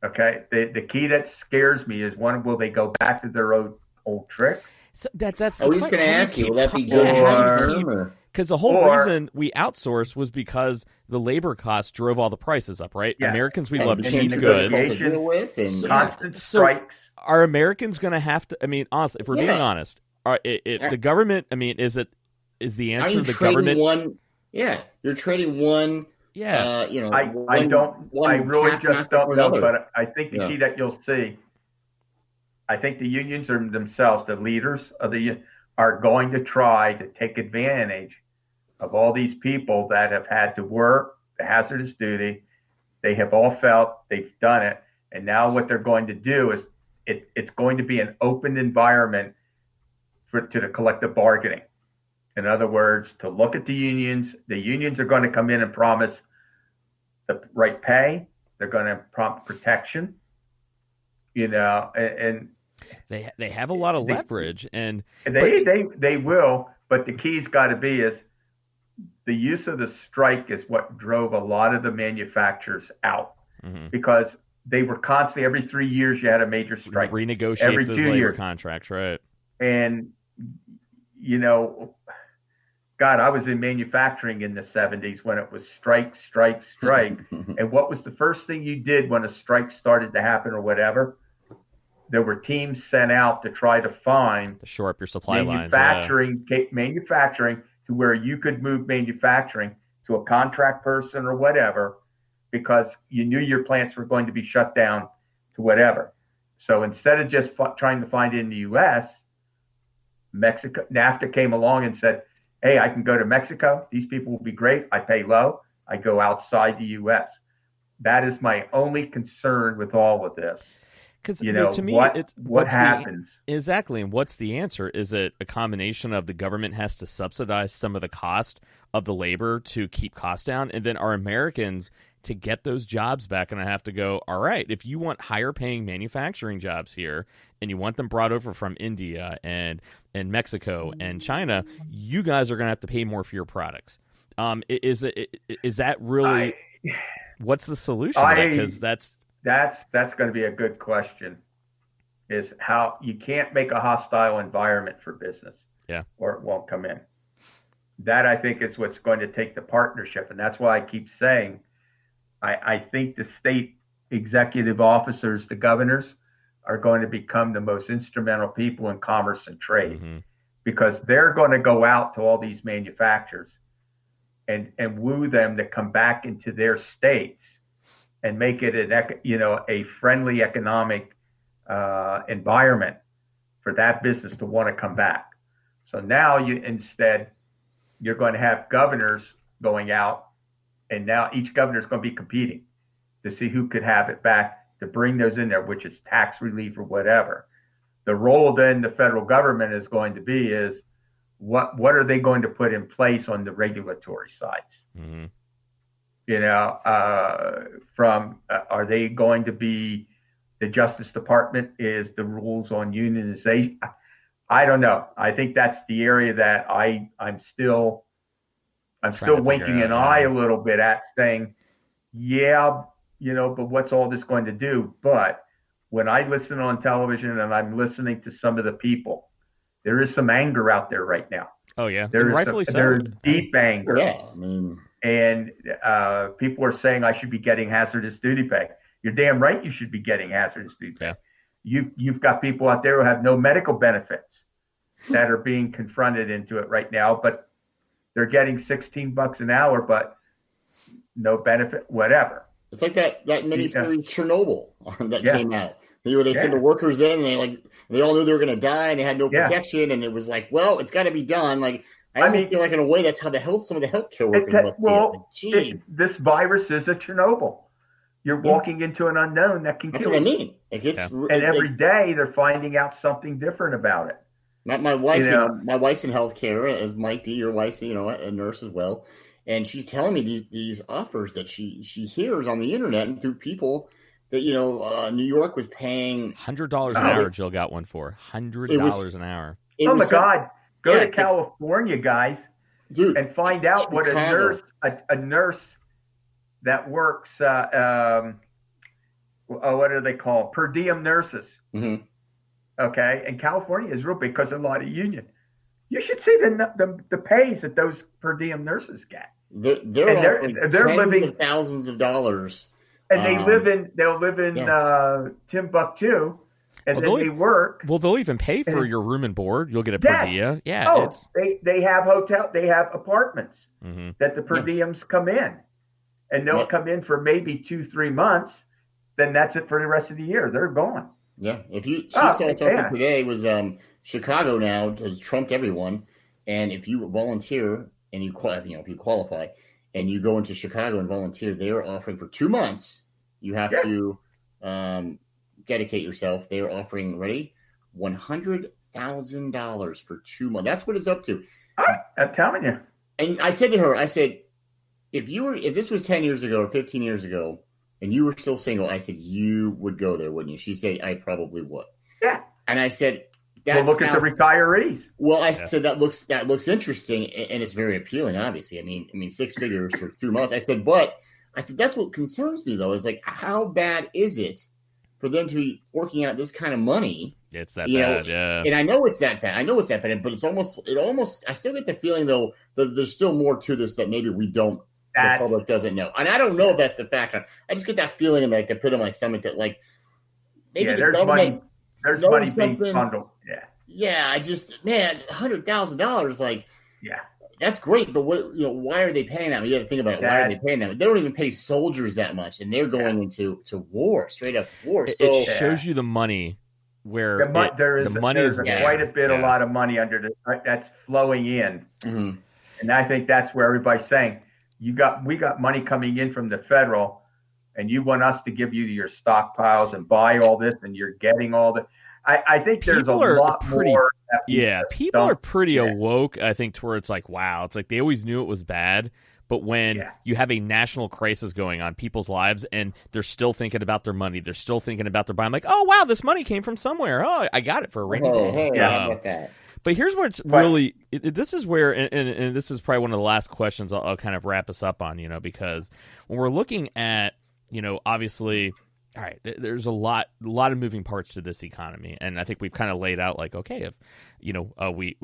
Okay, the key that scares me is, one, will they go back to their old tricks? So that's I was just going to ask you, will that be good? Because the whole reason we outsourced was because the labor costs drove all the prices up, right? Yeah. Americans, we And love the cheap negotiation goods. Constant strikes. Are Americans going to have to? I mean, honestly, if we're being honest, the government. I mean, is the answer the government? You're trading one. Yeah, I really just don't know, but I think the key that you'll see, I think the unions are themselves, the leaders of are going to try to take advantage of all these people that have had to work the hazardous duty. They have all felt they've done it, and now what they're going to do is it's going to be an open environment to the collective bargaining. In other words, to look at the unions are going to come in and promise the right pay. They're going to prompt protection, and they have a lot of leverage, and they will. But the key's got to be is the use of the strike is what drove a lot of the manufacturers out, because they were constantly, every 3 years you had a major strike, renegotiate every those 2 labor years. contracts, right? And God, I was in manufacturing in the 70s when it was strike. And what was the first thing you did when a strike started to happen or whatever? There were teams sent out to try to find to shore up your supply manufacturing to where you could move manufacturing to a contract person or whatever, because you knew your plants were going to be shut down to whatever. So instead of just trying to find it in the U.S., NAFTA came along and said, hey, I can go to Mexico. These people will be great. I pay low. I go outside the U.S. That is my only concern with all of this. Because to me, what happens exactly, and what's the answer? Is it a combination of the government has to subsidize some of the cost of the labor to keep costs down, and then are Americans to get those jobs back going to have to go, all right, if you want higher paying manufacturing jobs here and you want them brought over from India and Mexico and China, you guys are going to have to pay more for your products. Is that really what's the solution? Because that's going to be a good question, is how you can't make a hostile environment for business, or it won't come in. That, I think, is what's going to take the partnership. And that's why I keep saying, I think the state executive officers, the governors, are going to become the most instrumental people in commerce and trade, because they're going to go out to all these manufacturers and woo them to come back into their states and make it a friendly economic environment for that business to want to come back. So now you're going to have governors going out, and now each governor is going to be competing to see who could have it back to bring those in there, which is tax relief or whatever. The role then the federal government is going to be is what are they going to put in place on the regulatory sides? Are they going to be, the Justice Department is the rules on unionization? I don't know. I think that's the area that I'm still winking an eye a little bit at, saying, but what's all this going to do? But when I listen on television and I'm listening to some of the people, there is some anger out there right now. Oh yeah, rightfully so. There's deep anger. Yeah, I mean, and people are saying I should be getting hazardous duty pay. You're damn right you should be getting hazardous duty pay. Yeah. You've got people out there who have no medical benefits that are being confronted into it right now, but they're getting $16 an hour, but no benefit, whatever. It's like that miniseries Chernobyl that came out. Where they sent the workers in, and they all knew they were going to die, and they had no protection, and it was like, well, it's got to be done. Like, I almost feel like in a way that's how some of the healthcare workers must feel. This virus is a Chernobyl. You're walking into an unknown that can kill you. That's what I mean. And every day they're finding out something different about it. My wife, my wife's in healthcare, as Mike D, your wife's, a nurse as well, and she's telling me these offers that she hears on the internet and through people that New York was paying $100 an hour. Jill got one for $100 an hour. Oh my God! Go to California, guys, dude, and find out what a nurse that works. What are they called? Per diem nurses. Mm-hmm. Okay, and California is real big because of a lot of union. You should see the pays that those per diem nurses get. They're living of thousands of dollars, and they'll live in Timbuktu, and then they work. Well, they'll even pay for your room and board. You'll get a per diem. Yeah, they have apartments that the per diems come in, and they'll come in for maybe 2-3 months. Then that's it for the rest of the year. They're gone. Yeah, she said something today was Chicago now has trumped everyone, and if you volunteer and you qualify and you go into Chicago and volunteer, they are offering for 2 months. You have to dedicate yourself. They are offering $100,000 for 2 months. That's what it's up to. I'm telling you. And I said to her, if this was 10 years ago or 15 years ago, and you were still single, I said, you would go there, wouldn't you? She said, I probably would. Yeah. And I said, look at the retirees. Well, I said, that looks interesting, and it's very appealing, obviously. I mean, 6 figures for 2 months. I said, that's what concerns me, though, is like, how bad is it for them to be forking out this kind of money? It's that bad, yeah. And I know it's that bad. But it almost, I still get the feeling, though, that there's still more to this that maybe we don't. The public doesn't know, and I don't know if that's the factor. I just get that feeling in like the pit of my stomach that like maybe there's money being bundled. I just $100,000, like that's great, but why are they paying that? You got to think about it. Why are they paying that? They don't even pay soldiers that much, and they're going into war, straight up war. So it shows you the money where there's quite a lot of money that's flowing in, and I think that's where everybody's saying. We got money coming in from the federal, and you want us to give you your stockpiles and buy all this, and you're getting all the. I think there's a lot more. People are pretty awoke. I think to where it's like, wow, it's like they always knew it was bad, but when you have a national crisis going on people's lives, and they're still thinking about their money, they're still thinking about their buy. I'm like, oh wow, this money came from somewhere. Oh, I got it for a rainy day. How about that? But here's what's really this is where, and this is probably one of the last questions I'll kind of wrap us up on, because when we're looking at, obviously, all right, there's a lot of moving parts to this economy, and I think we've kind of laid out like, okay, if we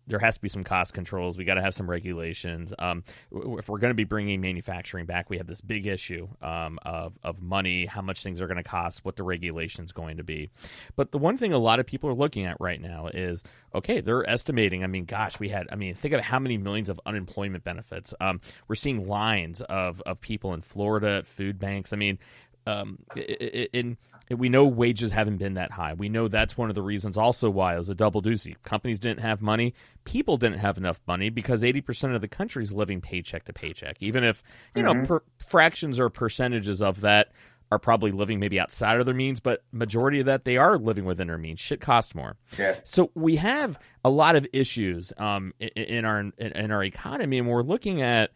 there has to be some cost controls. We got to have some regulations. If we're going to be bringing manufacturing back, we have this big issue of money, how much things are going to cost, what the regulation's going to be. But the one thing a lot of people are looking at right now is, okay, they're estimating. Think of how many millions of unemployment benefits. We're seeing lines of people in Florida at food banks. We know wages haven't been that high. We know that's one of the reasons also why it was a double doozy. Companies didn't have money. People didn't have enough money because 80% of the country is living paycheck to paycheck. Even if, fractions or percentages of that are probably living maybe outside of their means, but majority of that, they are living within their means. Shit costs more. Yeah. So we have a lot of issues in our economy, and we're looking at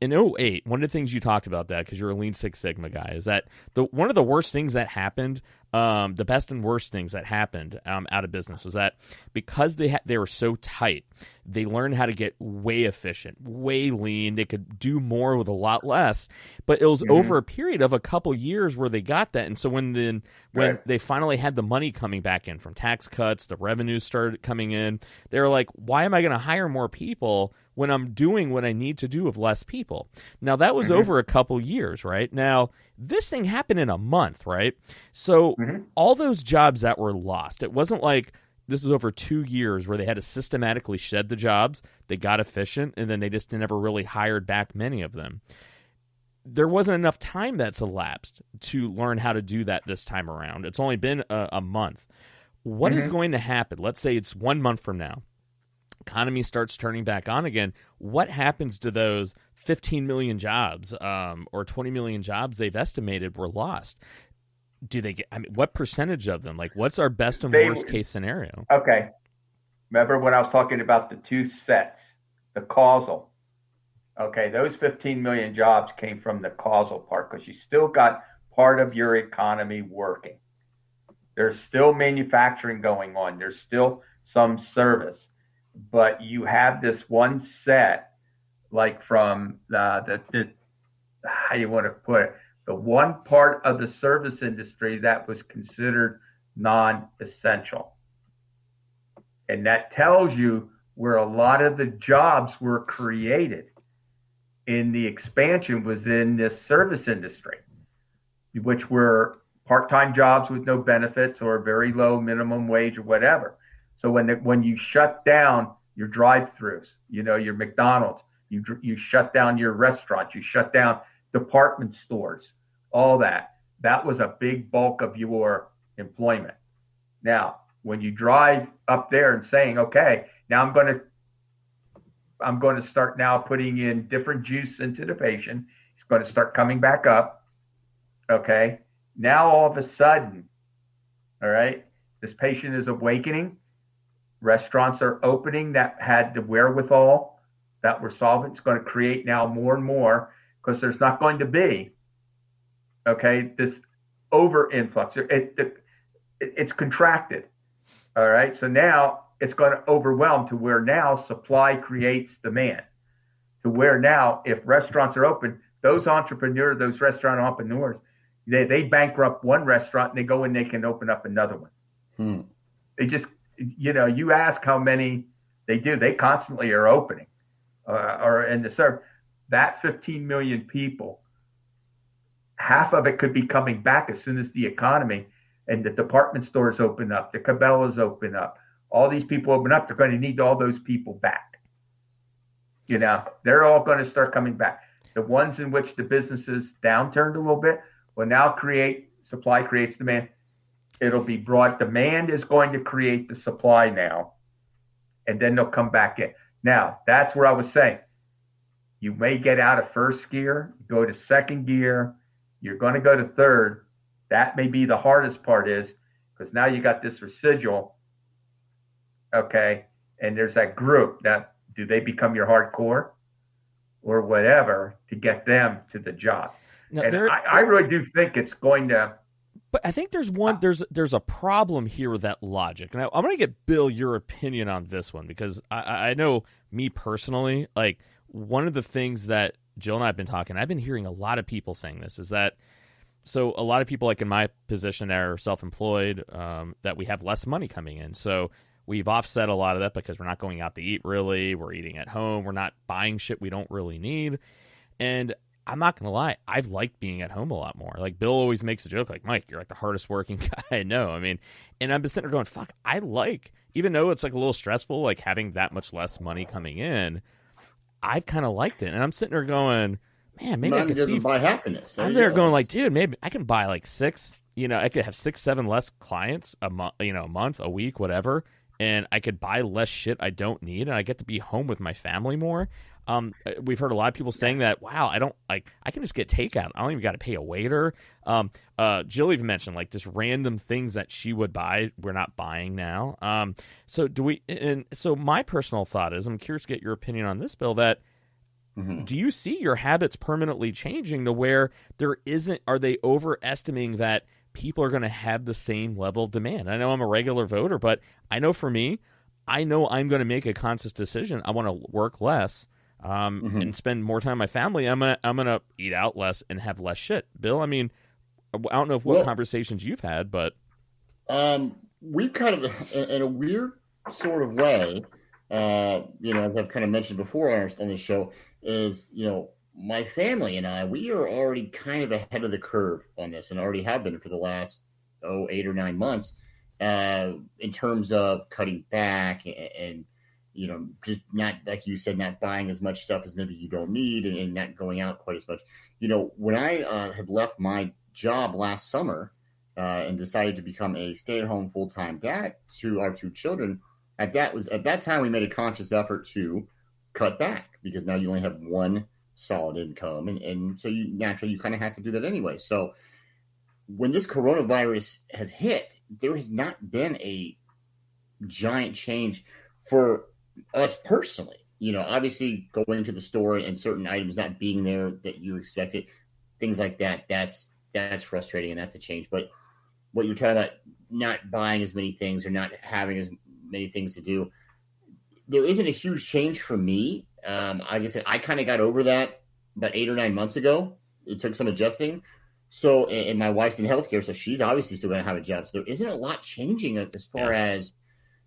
in 2008, one of the things you talked about that, because you're a Lean Six Sigma guy, is that one of the worst things that happened, the best and worst things that happened out of business was that because they were so tight, they learned how to get way efficient, way lean. They could do more with a lot less, but it was over a period of a couple years where they got that. And so when they finally had the money coming back in from tax cuts, the revenues started coming in, they were like, why am I going to hire more people when I'm doing what I need to do with less people? Now, that was over a couple years, right? Now, this thing happened in a month, right? So all those jobs that were lost, it wasn't like this is over 2 years where they had to systematically shed the jobs, they got efficient, and then they just never really hired back many of them. There wasn't enough time that's elapsed to learn how to do that this time around. It's only been a month. What is going to happen? Let's say it's 1 month from now, economy starts turning back on again, what happens to those 15 million jobs or 20 million jobs they've estimated were lost? Do they get, I mean, what percentage of them? Like, what's our best and worst case scenario? Okay. Remember when I was talking about the two sets, the causal? Okay, those 15 million jobs came from the causal part because you still got part of your economy working. There's still manufacturing going on. There's still some service. But you have this one set, like from the how you want to put it, the one part of the service industry that was considered non-essential. And that tells you where a lot of the jobs were created in the expansion was in this service industry, which were part-time jobs with no benefits or very low minimum wage or whatever. So when you shut down your drive-throughs, your McDonald's, you shut down your restaurants, you shut down department stores, all that was a big bulk of your employment. Now, when you drive up there and saying, okay, now I'm going to start now putting in different juice into the patient. He's going to start coming back up. Okay. Now all of a sudden, all right, this patient is awakening. Restaurants are opening that had the wherewithal, that were solvent. It's going to create now more and more because there's not going to be, okay, this over influx. It's contracted. All right. So now it's going to overwhelm to where now supply creates demand, to where now if restaurants are open, those restaurant entrepreneurs, they bankrupt one restaurant and they go in, they can open up another one. They just, you ask how many they do, they constantly are opening or in the serve. That 15 million people, half of it could be coming back as soon as the economy and the department stores open up, the Cabela's open up, all these people open up, they're going to need all those people back. They're all going to start coming back. The ones in which the businesses downturned a little bit will now supply creates demand. It'll be brought. Demand is going to create the supply now, and then they'll come back in. Now, that's where I was saying, you may get out of first gear, go to second gear, you're going to go to third. That may be the hardest part is because now you got this residual, okay, and there's that group. That do they become your hardcore or whatever to get them to the job? Now, and I really do think it's going to. But I think there's a problem here with that logic. And I'm going to get, Bill, your opinion on this one because I know me personally, like one of the things that Jill and I have been talking, I've been hearing a lot of people saying this is that, so a lot of people like in my position that are self-employed, that we have less money coming in. So we've offset a lot of that because we're not going out to eat really. We're eating at home. We're not buying shit we don't really need. And I'm not going to lie, I've liked being at home a lot more. Like Bill always makes a joke like, Mike, you're like the hardest working guy I know. I mean, and I've been sitting there going, fuck, even though it's like a little stressful, like having that much less money coming in, I've kind of liked it. And I'm sitting there going, man, maybe I could buy happiness. I'm there going like, dude, maybe I can buy like I could have 6, 7 less clients a month, a week, whatever. And I could buy less shit I don't need. And I get to be home with my family more. We've heard a lot of people saying that, wow, I can just get takeout. I don't even got to pay a waiter. Jill even mentioned like just random things that she would buy. We're not buying now. So my personal thought is, I'm curious to get your opinion on this, Bill, that do you see your habits permanently changing to where are they overestimating that people are going to have the same level of demand? I know I'm a regular voter, but I know for me, I'm going to make a conscious decision. I want to work less. And spend more time with my family. I'm gonna eat out less and have less shit. Bill, I mean, I don't know what conversations you've had, but we've kind of, in a weird sort of way, as I've kind of mentioned before on this show, is my family and I, we are already kind of ahead of the curve on this, and already have been for the last 8 or 9 months, in terms of cutting back and just not, like you said, not buying as much stuff as maybe you don't need and not going out quite as much. When I had left my job last summer and decided to become a stay-at-home full-time dad to our 2 children, at that time we made a conscious effort to cut back because now you only have one solid income, and so you naturally you kind of have to do that anyway. So when this coronavirus has hit, there has not been a giant change for us personally. Obviously going to the store and certain items not being there that you expected, things like that, that's frustrating and that's a change. But what you're talking about, not buying as many things or not having as many things to do, there isn't a huge change for me. Like I said, I kind of got over that about 8 or 9 months ago. It took some adjusting. So, and my wife's in healthcare, so she's obviously still going to have a job. So there isn't a lot changing as far as,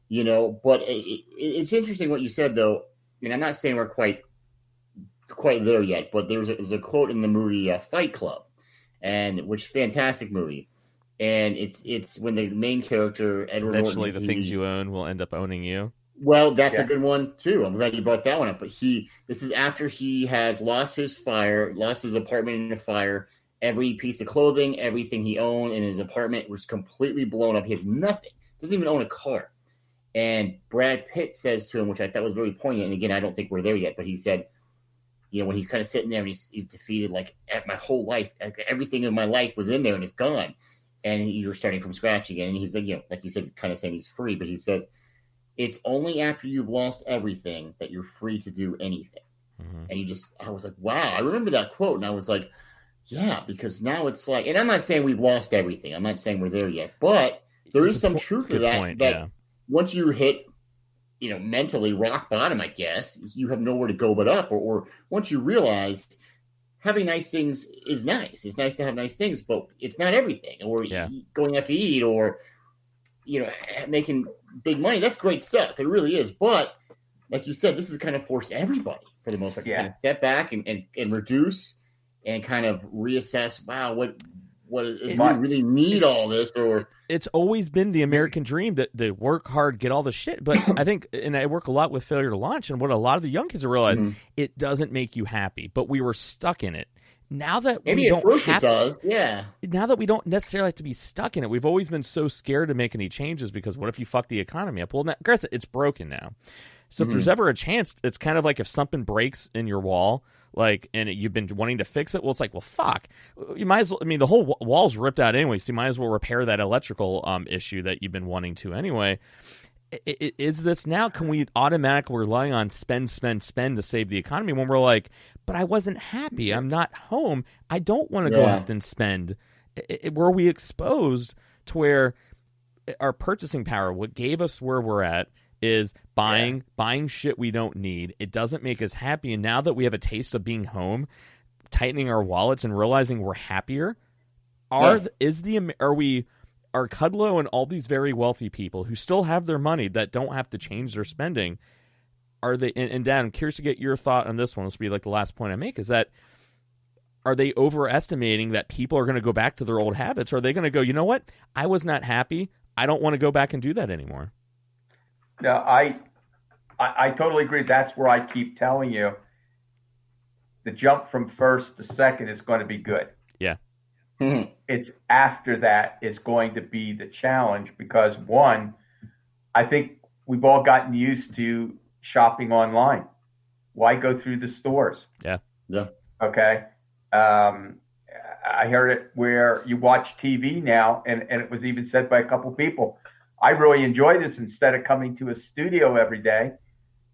but it's interesting what you said, though. And I'm not saying we're quite there yet, but there's a quote in the movie Fight Club, which fantastic movie. And it's when the main character, Edward eventually Norton, the things you own will end up owning you. Well, that's a good one too. I'm glad you brought that one up. But this is after he has lost his apartment in a fire. Every piece of clothing, everything he owned in his apartment was completely blown up. He has nothing. Doesn't even own a car. And Brad Pitt says to him, which I thought was very poignant. And again, I don't think we're there yet, but he said, when he's kind of sitting there and he's defeated, like my whole life, everything in my life was in there and it's gone. And you're starting from scratch again. And he's like, like you said, kind of saying he's free, but he says, it's only after you've lost everything that you're free to do anything. Mm-hmm. And I was like, wow, I remember that quote. And I was like, yeah, because now it's like, and I'm not saying we've lost everything. I'm not saying we're there yet, but there is some truth to that. Point, that once you hit, mentally rock bottom, I guess, you have nowhere to go but up. Or once you realize having nice things is nice. It's nice to have nice things, but it's not everything. Or going out to eat or, making big money. That's great stuff. It really is. But like you said, this has kind of forced everybody for the most part to kind of step back and reduce and kind of reassess. Wow, what is we really need all this? Or it's always been the American dream to work hard, get all the shit. But I think, and I work a lot with failure to launch, and what a lot of the young kids have realized, it doesn't make you happy. But we were stuck in it. Now that maybe we don't at first have it does, yeah. Now that we don't necessarily have to be stuck in it, we've always been so scared to make any changes because what if you fuck the economy up? Well, granted, it's broken now. So if there's ever a chance, it's kind of like if something breaks in your wall, and you've been wanting to fix it. Well, it's like, well, fuck. You might as well. I mean, the whole wall's ripped out anyway, so you might as well repair that electrical issue that you've been wanting to anyway. Is this now? Can we automatically rely on spend to save the economy when we're like, but I wasn't happy. I'm not home. I don't want to go out and spend. Were we exposed to where our purchasing power, what gave us where we're at, is buying shit we don't need. It doesn't make us happy. And now that we have a taste of being home, tightening our wallets and realizing we're happier, are Kudlow and all these very wealthy people who still have their money that don't have to change their spending, are they? And Dad, I'm curious to get your thought on this one. This will be like the last point I make. Is that, are they overestimating that people are going to go back to their old habits? Or are they going to go, you know what? I was not happy. I don't want to go back and do that anymore. No, I totally agree. That's where I keep telling you, the jump from first to second is going to be good. Yeah. It's after that is going to be the challenge because, one, I think we've all gotten used to shopping online. Why go through the stores? Yeah. Okay. I heard it where you watch TV now, and it was even said by a couple people, I really enjoy this. Instead of coming to a studio every day,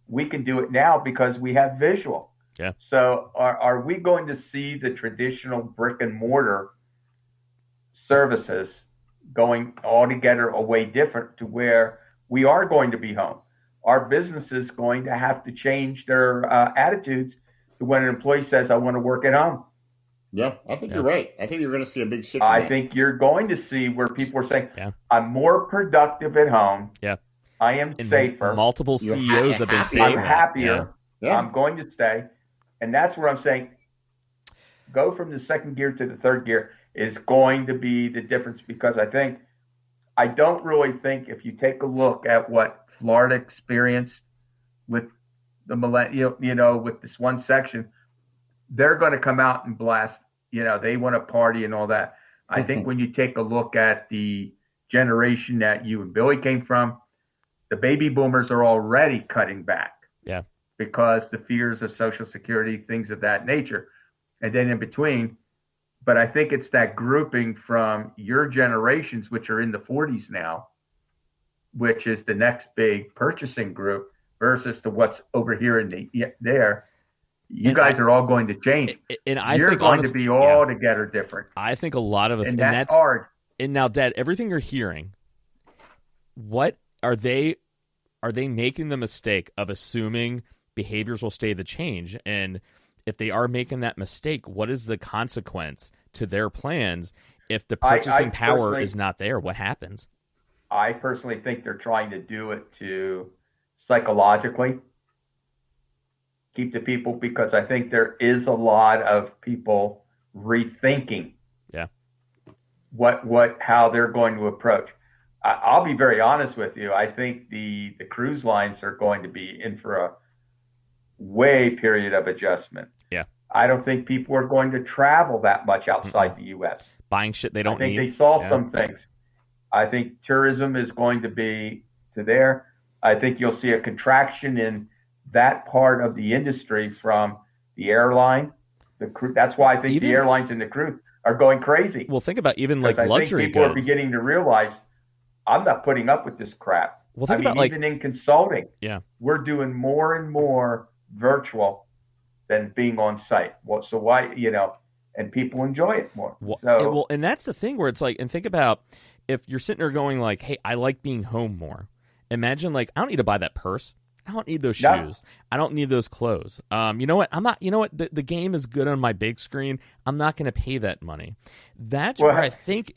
we can do it now because we have visual. Yeah. So are we going to see the traditional brick and mortar services going altogether away different to where we are going to be home? Our business is going to have to change their attitudes to when an employee says, I want to work at home. Yeah, I think you're right. I think you're going to see a big shift. I think you're going to see where people are saying, I'm more productive at home. Yeah. I am safer. Multiple CEOs have been saying I'm happier. Yeah. I'm going to stay. And that's where I'm saying, go from the second gear to the third gear is going to be the difference, because I don't really think if you take a look at what Florida experienced with the millennial, with this one section, they're going to come out and blast, they want to party and all that. I think when you take a look at the generation that you and Billy came from, The baby boomers are already cutting back. Yeah. Because the fears of Social Security, things of that nature. And then in between, but I think it's that grouping from your generations, which are in the 40s now, which is the next big purchasing group, versus to what's over here in there. You guys are all going to change. And I You're think going to be altogether different. I think a lot of us, and that's hard. And now, Dad, everything you're hearing, what are they making the mistake of assuming behaviors will stay the change? And if they are making that mistake, what is the consequence to their plans if the purchasing power is not there? What happens? I personally think they're trying to do it to psychologically keep the people, because I think there is a lot of people rethinking how they're going to approach. I'll be very honest with you. I think the cruise lines are going to be in for a way period of adjustment. Yeah. I don't think people are going to travel that much outside the U.S. Buying shit they don't need. I think they saw some things. I think tourism is going to be to there. I think you'll see a contraction in that part of the industry from the airline, the crew. That's why I think the airlines and the crew are going crazy. Well, think about even like luxury goods. People are goods. Beginning to realize I'm not putting up with this crap. Well, think about even in consulting, yeah, we're doing more and more virtual than being on site. Well, so why, and people enjoy it more. Well, and that's the thing where it's like, and think about if you're sitting there going like, hey, I like being home more. Imagine like, I don't need to buy that purse. I don't need those shoes. I don't need those clothes. You know what? The game is good on my big screen. I'm not going to pay that money. That's where I think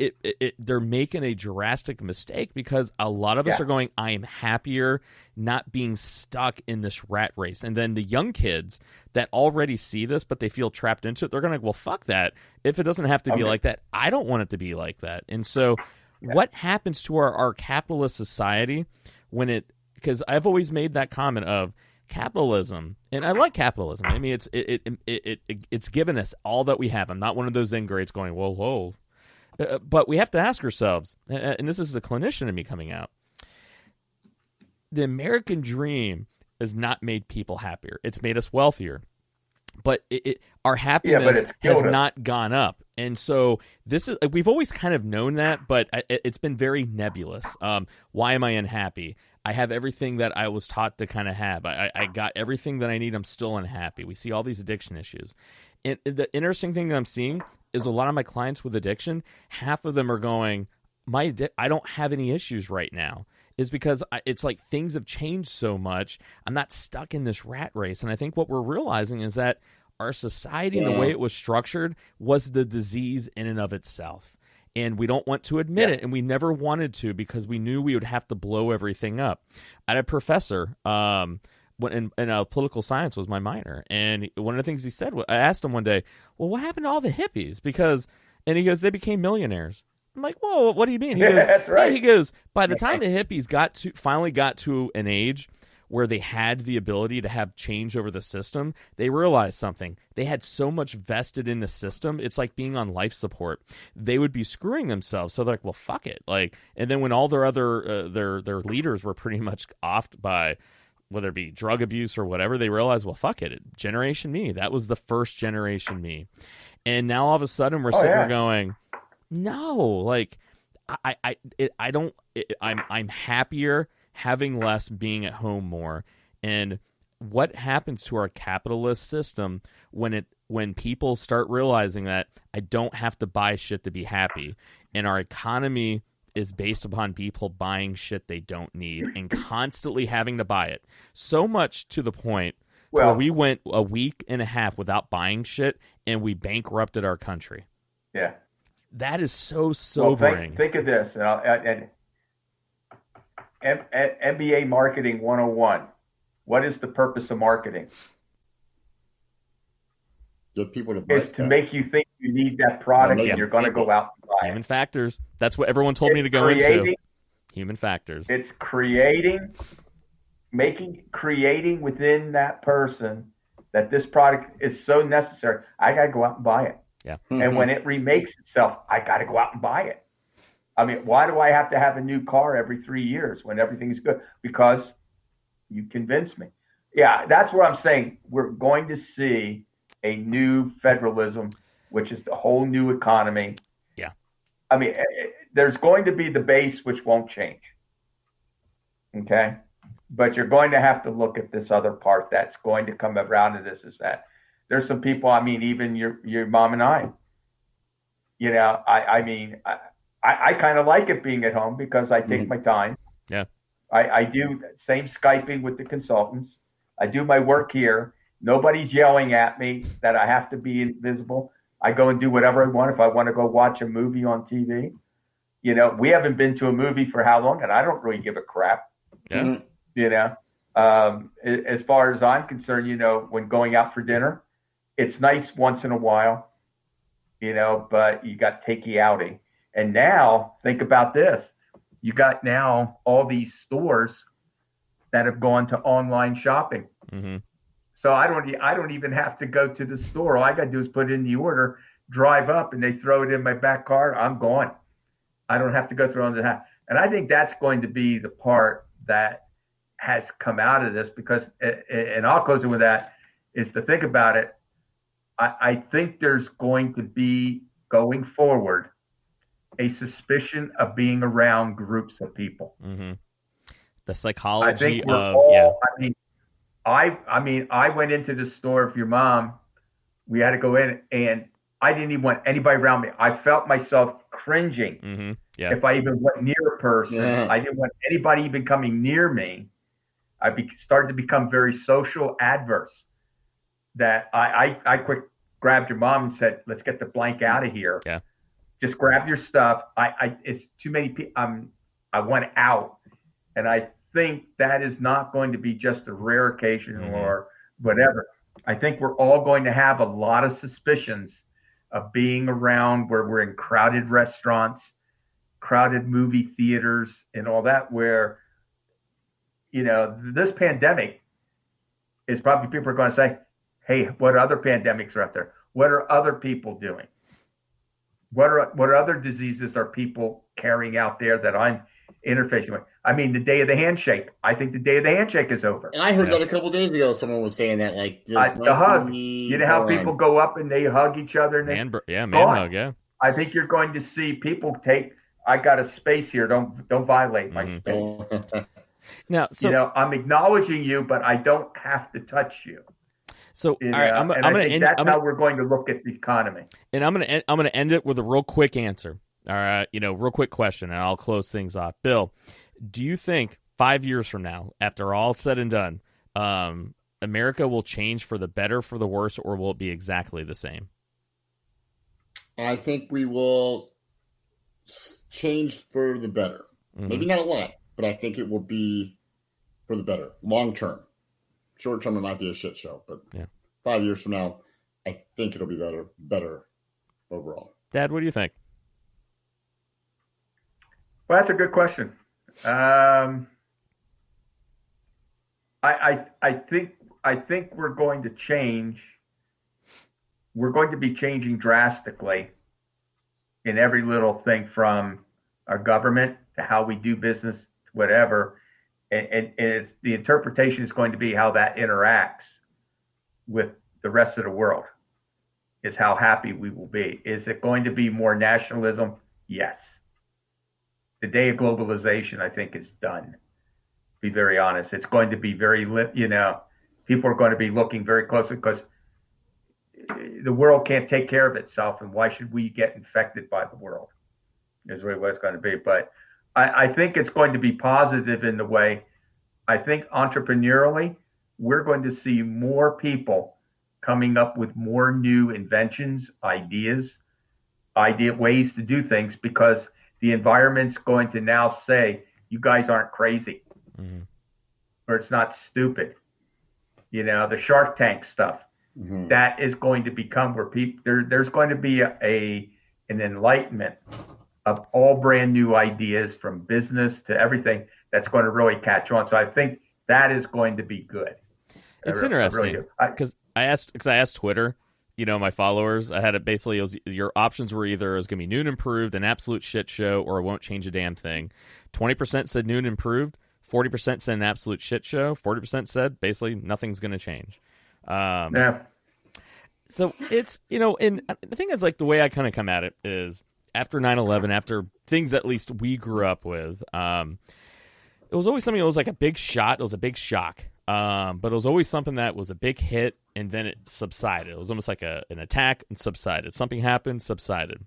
they're making a drastic mistake, because a lot of us are going, I am happier not being stuck in this rat race. And then the young kids that already see this, but they feel trapped into it, they're going to, well, fuck that. If it doesn't have to be like that, I don't want it to be like that. And so what happens to our capitalist society when because I've always made that comment of capitalism, and I like capitalism. I mean, it's given us all that we have. I'm not one of those ingrates going, whoa. But we have to ask ourselves, and this is the clinician in me coming out, the American dream has not made people happier. It's made us wealthier. But our happiness has not gone up. And so we've always kind of known that, but it's been very nebulous. Why am I unhappy? I have everything that I was taught to kind of have. I got everything that I need. I'm still unhappy. We see all these addiction issues. And the interesting thing that I'm seeing is a lot of my clients with addiction, half of them are going, I don't have any issues right now. Is because it's like things have changed so much. I'm not stuck in this rat race. And I think what we're realizing is that our society and the way it was structured was the disease in and of itself. And we don't want to admit it, and we never wanted to, because we knew we would have to blow everything up. I had a professor in political science was my minor, and one of the things he said, I asked him one day, well, what happened to all the hippies? And he goes, they became millionaires. I'm like, whoa, what do you mean? He goes, that's right. Yeah, he goes, by the time the hippies finally got to an age where they had the ability to have change over the system, they realized something. They had so much vested in the system, it's like being on life support. They would be screwing themselves. So they're like, well, fuck it. And then when all their other their leaders were pretty much offed by whether it be drug abuse or whatever, they realized, well, fuck it. Generation me. That was the first generation me. And now all of a sudden we're sitting there going, no, I'm happier having less, being at home more. And what happens to our capitalist system when people start realizing that I don't have to buy shit to be happy, and our economy is based upon people buying shit they don't need and constantly having to buy it, so much to the point where we went a week and a half without buying shit and we bankrupted our country. Yeah. That is so sobering. Well, think of this. MBA Marketing 101. What is the purpose of marketing? Get people to buy It's to make you think you need that product and you're going to go out and buy it. Human factors. That's what everyone told me to go into. Human factors. It's creating within that person that this product is so necessary. I got to go out and buy it. Yeah. And when it remakes itself, I got to go out and buy it. I mean, why do I have to have a new car every 3 years when everything's good? Because you convinced me. Yeah, that's what I'm saying. We're going to see a new federalism, which is the whole new economy. Yeah. I mean, there's going to be the base, which won't change. Okay. But you're going to have to look at this other part that's going to come around to this is that there's some people, I mean, even your mom and I, I kind of like it being at home because I take my time. Yeah. I do same Skyping with the consultants. I do my work here. Nobody's yelling at me that I have to be invisible. I go and do whatever I want. If I want to go watch a movie on TV, we haven't been to a movie for how long, and I don't really give a crap. Yeah. As far as I'm concerned, when going out for dinner, it's nice once in a while, but you got takey outing. And now think about this. You got now all these stores that have gone to online shopping. Mm-hmm. So I don't even have to go to the store. All I got to do is put in the order, drive up, and they throw it in my back car. I'm gone. I don't have to go through all the house. And I think that's going to be the part that has come out of this because, and I'll close it with that, is to think about it. I think there's going to be, going forward, a suspicion of being around groups of people. Mm-hmm. The psychology I went into the store with your mom. We had to go in, and I didn't even want anybody around me. I felt myself cringing. Mm-hmm. Yeah. If I even went near a person. Yeah. I didn't want anybody even coming near me. I started to become very social adverse. That I quick grabbed your mom and said, "Let's get the blank out of here. Yeah. Just grab your stuff." It's too many people. I want out, and I think that is not going to be just a rare occasion or whatever. I think we're all going to have a lot of suspicions of being around where we're in crowded restaurants, crowded movie theaters, and all that. Where this pandemic is probably people are going to say, "Hey, what other pandemics are out there? What are other people doing? What other diseases are people carrying out there that I'm interfacing with?" I mean, the day of the handshake. I think the day of the handshake is over. And I heard that a couple of days ago. Someone was saying that, like the hug. You know how people go up and they hug each other. And man hug. Yeah. I think you're going to see people take. I got a space here. Don't violate my space. Now, so I'm acknowledging you, but I don't have to touch you. So, all right, I'm going to end. That's how we're going to look at the economy. And I'm going to end it with a real quick answer. All right, real quick question, and I'll close things off. Bill, do you think 5 years from now, after all said and done, America will change for the better, for the worse, or will it be exactly the same? I think we will change for the better. Mm-hmm. Maybe not a lot, but I think it will be for the better, long term. Short term, it might be a shit show, but 5 years from now, I think it'll be better overall. Dad, what do you think? Well, that's a good question. I think we're going to change. We're going to be changing drastically in every little thing, from our government to how we do business, to whatever. And the interpretation is going to be how that interacts with the rest of the world, is how happy we will be. Is it going to be more nationalism? Yes. The day of globalization, I think, is done. To be very honest, it's going to be very, people are going to be looking very closely because the world can't take care of itself, and why should we get infected by the world? Is really what it's going to be. But I think it's going to be positive in the way. I think entrepreneurially, we're going to see more people coming up with more new inventions, ideas, ways to do things, because the environment's going to now say, you guys aren't crazy, or it's not stupid. The Shark Tank stuff, that is going to become where people, there's going to be an enlightenment of all brand new ideas, from business to everything, that's going to really catch on. So I think that is going to be good. It's interesting because I asked Twitter, my followers. I had it basically, your options were either it was going to be new and improved, an absolute shit show, or it won't change a damn thing. 20% said new and improved, 40% said an absolute shit show, 40% said basically nothing's going to change. So it's, and the thing is, like, the way I kind of come at it is after 9/11, after things at least we grew up with, it was always something that was like a big shot. It was a big shock. But it was always something that was a big hit, and then it subsided. It was almost like an attack and subsided. Something happened, subsided.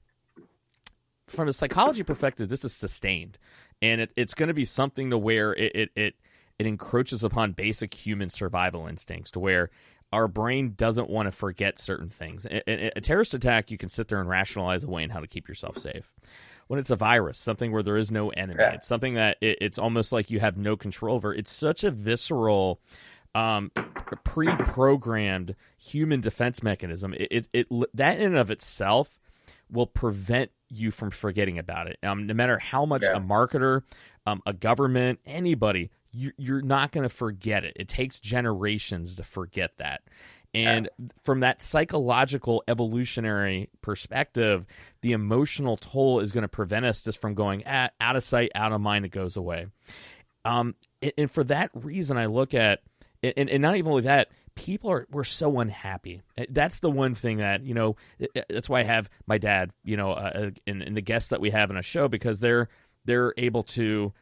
From a psychology perspective, this is sustained, and it's going to be something to where it encroaches upon basic human survival instincts, to where our brain doesn't want to forget certain things. A terrorist attack, you can sit there and rationalize away and how to keep yourself safe. When it's a virus, something where there is no enemy, it's something that it's almost like you have no control over. It's such a visceral, pre-programmed human defense mechanism. That in and of itself will prevent you from forgetting about it. No matter how much a marketer, a government, anybody, you're not going to forget it. It takes generations to forget that. And from that psychological evolutionary perspective, the emotional toll is going to prevent us just from going out of sight, out of mind. It goes away. And for that reason, I look at, and not even only that, we're so unhappy. That's the one thing that, that's why I have my dad, and the guests that we have in a show, because they're able to,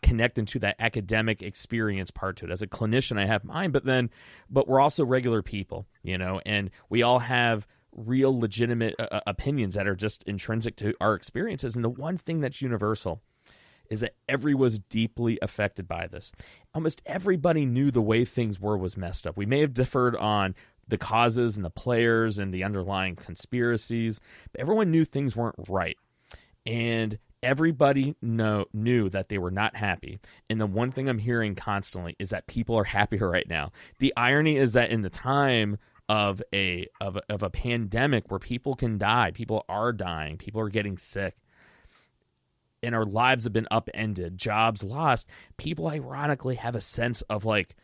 connect into that academic experience part to it. As a clinician, I have mine, but we're also regular people, and we all have real legitimate opinions that are just intrinsic to our experiences. And the one thing that's universal is that everyone was deeply affected by this. Almost everybody knew the way things was messed up. We may have differed on the causes and the players and the underlying conspiracies, but everyone knew things weren't right. And everybody knew that they were not happy. And the one thing I'm hearing constantly is that people are happier right now. The irony is that in the time of a pandemic where people can die, people are dying, people are getting sick, and our lives have been upended, jobs lost, people ironically have a sense of like,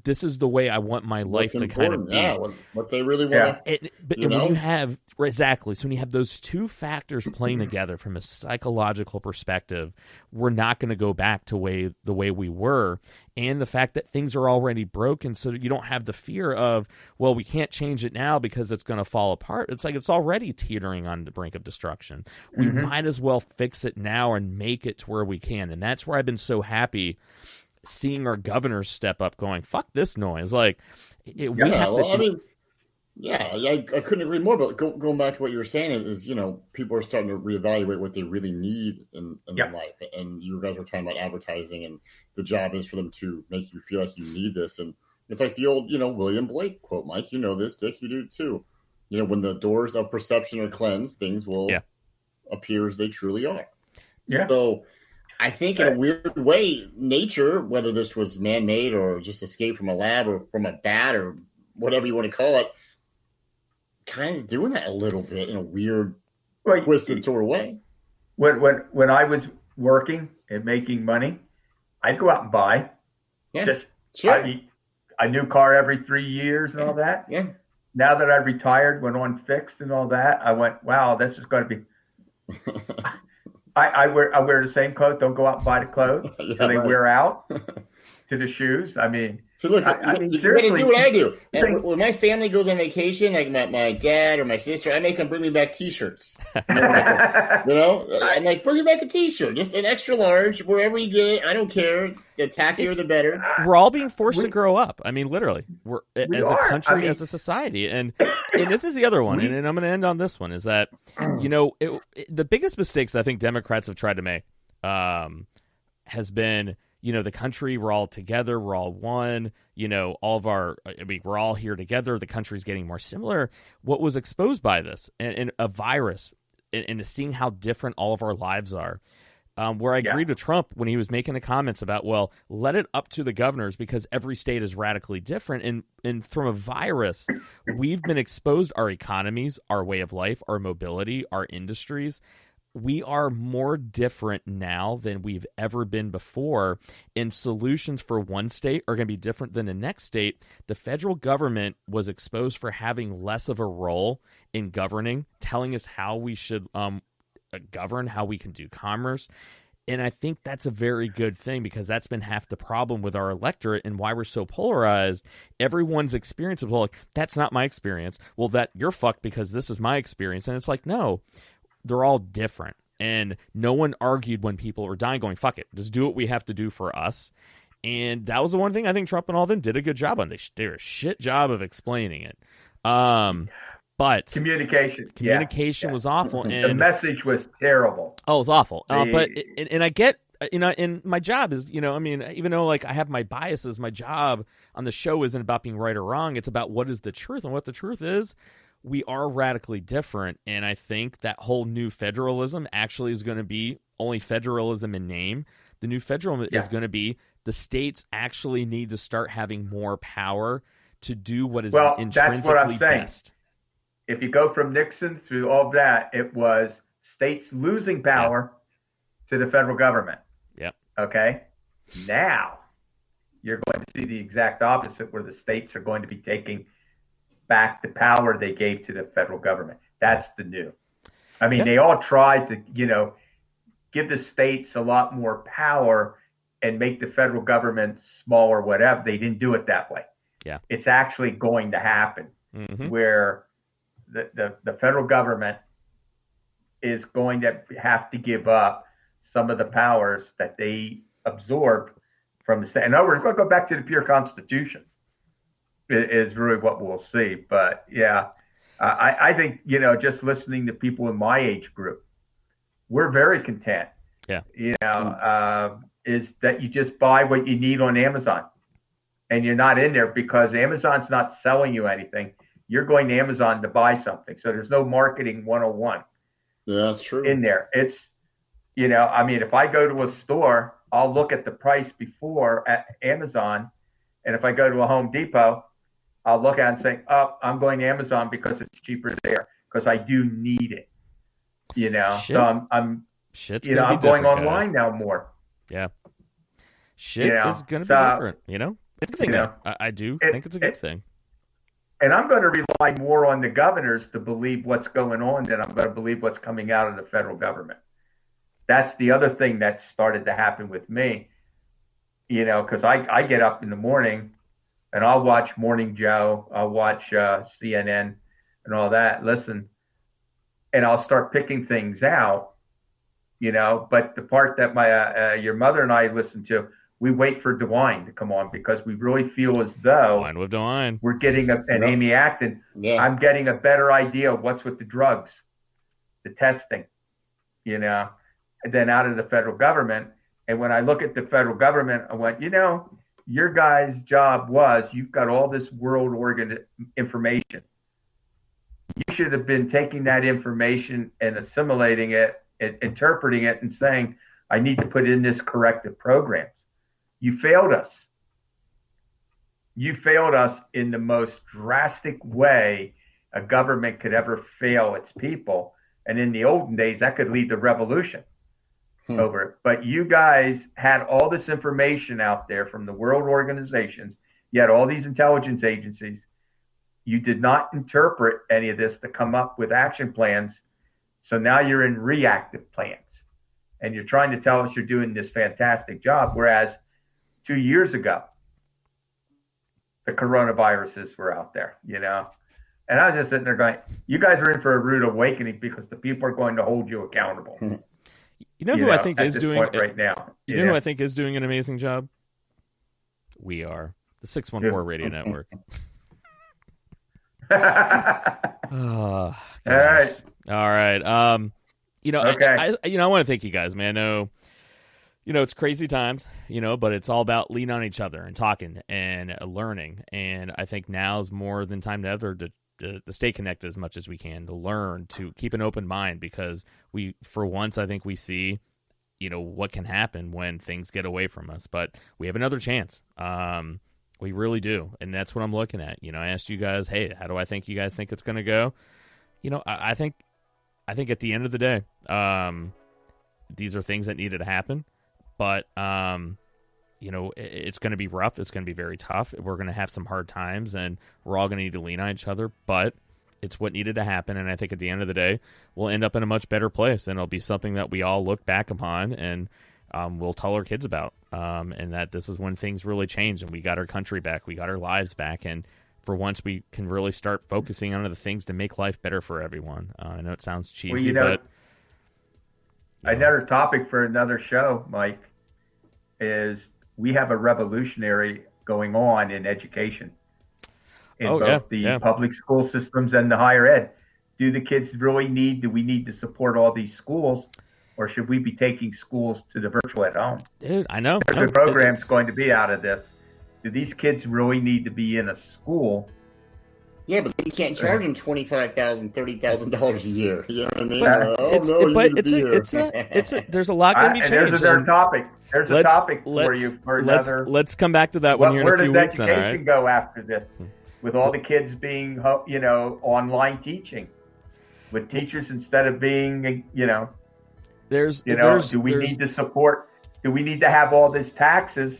this is the way I want my life to kind of be. Yeah, what they really want. But when you have, exactly, so when you have those two factors playing together from a psychological perspective, we're not going to go back to the way we were. And the fact that things are already broken, so that you don't have the fear of, well, we can't change it now because it's going to fall apart. It's like it's already teetering on the brink of destruction. We might as well fix it now and make it to where we can. And that's where I've been so happy seeing our governors step up, going, "Fuck this noise!" Like, I couldn't agree more. But going back to what you were saying is, people are starting to reevaluate what they really need in their life. And you guys were talking about advertising, and the job is for them to make you feel like you need this. And it's like the old, William Blake quote, Mike. You know this, Dick. You do too. When the doors of perception are cleansed, things will appear as they truly are. Yeah. So I think in a weird way, nature, whether this was man-made or just escaped from a lab or from a bat or whatever you want to call it, kind of is doing that a little bit in a weird, twisted sort of way. When I was working and making money, I'd go out and buy. Yeah, sure. A new car every 3 years and all that. Yeah. Now that I retired, went on fixed and all that, I went, wow, this is going to be... I wear the same clothes. Don't go out and buy the clothes. So they wear out to the shoes. I mean, so look, you seriously, do what I do. When my family goes on vacation, like my dad or my sister, I make them bring me back T-shirts. I'm like, bring me back a T-shirt, just an extra large, wherever you get it. I don't care. The tackier, the better. We're all being forced to grow up. I mean, literally, we're as a country, as a society, and this is the other one. And I'm going to end on this one: is that the biggest mistakes I think Democrats have tried to make has been, the country, we're all together, we're all one, all of we're all here together, the country's getting more similar. What was exposed by this and a virus and seeing how different all of our lives are, where I agreed with Trump when he was making the comments about, well, let it up to the governors because every state is radically different. And from a virus, we've been exposed, our economies, our way of life, our mobility, our industries. we are more different now than we've ever been before, and solutions for one state are going to be different than the next state. The federal government was exposed for having less of a role in governing, telling us how we should govern, how we can do commerce. And I think that's a very good thing, because that's been half the problem with our electorate and why we're so polarized. Everyone's experience is, well, like, that's not my experience. Well, that you're fucked because this is my experience. And it's like, no, they're all different. And no one argued when people were dying, going, fuck it, just do what we have to do for us. And that was the one thing I think Trump and all of them did a good job on. They did a shit job of explaining it. But communication was awful, and the message was terrible. Oh, it was awful. But I get, and my job is, I mean, even though like I have my biases, my job on the show isn't about being right or wrong. It's about what is the truth, and what the truth is, we are radically different. And I think that whole new federalism actually is going to be only federalism in name. The new federalism is going to be the states actually need to start having more power to do what is intrinsically best. If you go from Nixon through all of that, it was states losing power to the federal government. Yep. Okay. Now you're going to see the exact opposite, where the states are going to be taking back the power they gave to the federal government. That's the new. I mean, they all tried to, give the states a lot more power and make the federal government smaller, whatever. They didn't do it that way. Yeah. It's actually going to happen where the federal government is going to have to give up some of the powers that they absorbed from the state. In other words, we're going to go back to the pure Constitution is really what we'll see. But I think, just listening to people in my age group, we're very content. Yeah. Is that you just buy what you need on Amazon, and you're not in there because Amazon's not selling you anything. You're going to Amazon to buy something. So there's no marketing 101. Yeah, that's true. In there. It's, I mean, if I go to a store, I'll look at the price before at Amazon. And if I go to a Home Depot, I'll look at it and say, oh, I'm going to Amazon because it's cheaper there, because I do need it. So I'm going online now more. Yeah. Shit is going to be different, It's a good thing, I do think it's a good thing. And I'm going to rely more on the governors to believe what's going on than I'm going to believe what's coming out of the federal government. That's the other thing that started to happen with me, because I get up in the morning and I'll watch Morning Joe, I'll watch CNN and all that, listen, and I'll start picking things out, but the part that your mother and I listen to, we wait for DeVine to come on because we really feel as though we're getting an Amy Acton. Yeah. I'm getting a better idea of what's with the drugs, the testing, than out of the federal government. And when I look at the federal government, I went, your guys' job was, you've got all this world organ information. You should have been taking that information and assimilating it, and interpreting it, and saying, I need to put in this corrective programs. You failed us. You failed us in the most drastic way a government could ever fail its people. And in the olden days, that could lead to revolution over it. But you guys had all this information out there from the world organizations. You had all these intelligence agencies. You did not interpret any of this to come up with action plans. So now you're in reactive plans. And you're trying to tell us you're doing this fantastic job, whereas 2 years ago, the coronaviruses were out there, And I was just sitting there going, you guys are in for a rude awakening because the people are going to hold you accountable. Who I think is doing right now? Who I think is doing an amazing job? We are the 614 Radio Network. All right. Okay. I want to thank you guys, man. I know, it's crazy times, but it's all about leaning on each other and talking and learning. And I think now is more than time than ever to stay connected as much as we can, to learn, to keep an open mind, because for once, I think we see, what can happen when things get away from us, but we have another chance. We really do. And that's what I'm looking at. I asked you guys, hey, how do I think you guys think it's going to go? I think I think at the end of the day, these are things that needed to happen, but it's going to be rough. It's going to be very tough. We're going to have some hard times, and we're all going to need to lean on each other, but it's what needed to happen. And I think at the end of the day, we'll end up in a much better place, and it'll be something that we all look back upon and we'll tell our kids about, and that this is when things really change and we got our country back, we got our lives back, and for once we can really start focusing on the things to make life better for everyone. I know it sounds cheesy, but another topic for another show, Mike, is we have a revolutionary going on in education in both the public school systems and the higher ed. Do the kids really do we need to support all these schools, or should we be taking schools to the virtual at home? Dude, I know. There's a program's going to be out of this. Do these kids really need to be in a school? Yeah, but you can't charge them $25,000, $30,000 a year. You know what I mean? There's a lot going to be changed. There's another topic. There's a topic for you for another. Let's come back to that one here in a few weeks. Where does education go after this? With all the kids being, online teaching, with teachers instead of being, do we need to support? Do we need to have all these taxes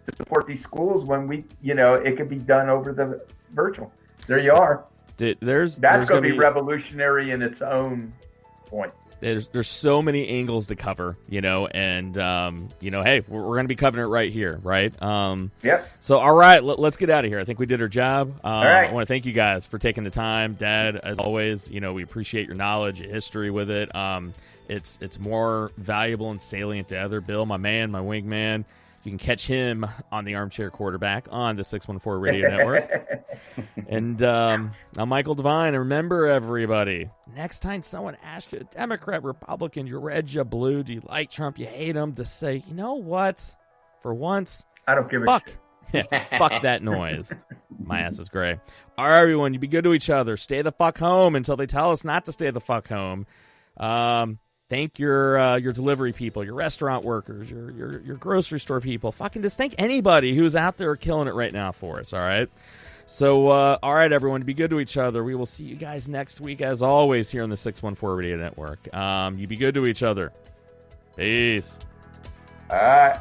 to support these schools when it could be done over the virtual? There you are. That's going to be revolutionary in its own point. There's so many angles to cover, and hey, we're going to be covering it right here, right? Yep. So, all right, let's get out of here. I think we did our job. All right. I want to thank you guys for taking the time, Dad. As always, we appreciate your knowledge, your history with it. It's more valuable and salient to other. Bill, my man, my wingman. You can catch him on the Armchair Quarterback on the 614 Radio Network. And I'm Michael DeVine. And remember, everybody, next time someone asks you, Democrat, Republican, you red, you blue, do you like Trump, you hate him, to say, you know what? For once, I don't give a shit. Fuck that noise. My ass is gray. All right, everyone, you be good to each other. Stay the fuck home until they tell us not to stay the fuck home. Thank your delivery people, your restaurant workers, your grocery store people. Fucking just thank anybody who's out there killing it right now for us, all right? So, all right, everyone, be good to each other. We will see you guys next week, as always, here on the 614 Radio Network. You be good to each other. Peace. All right.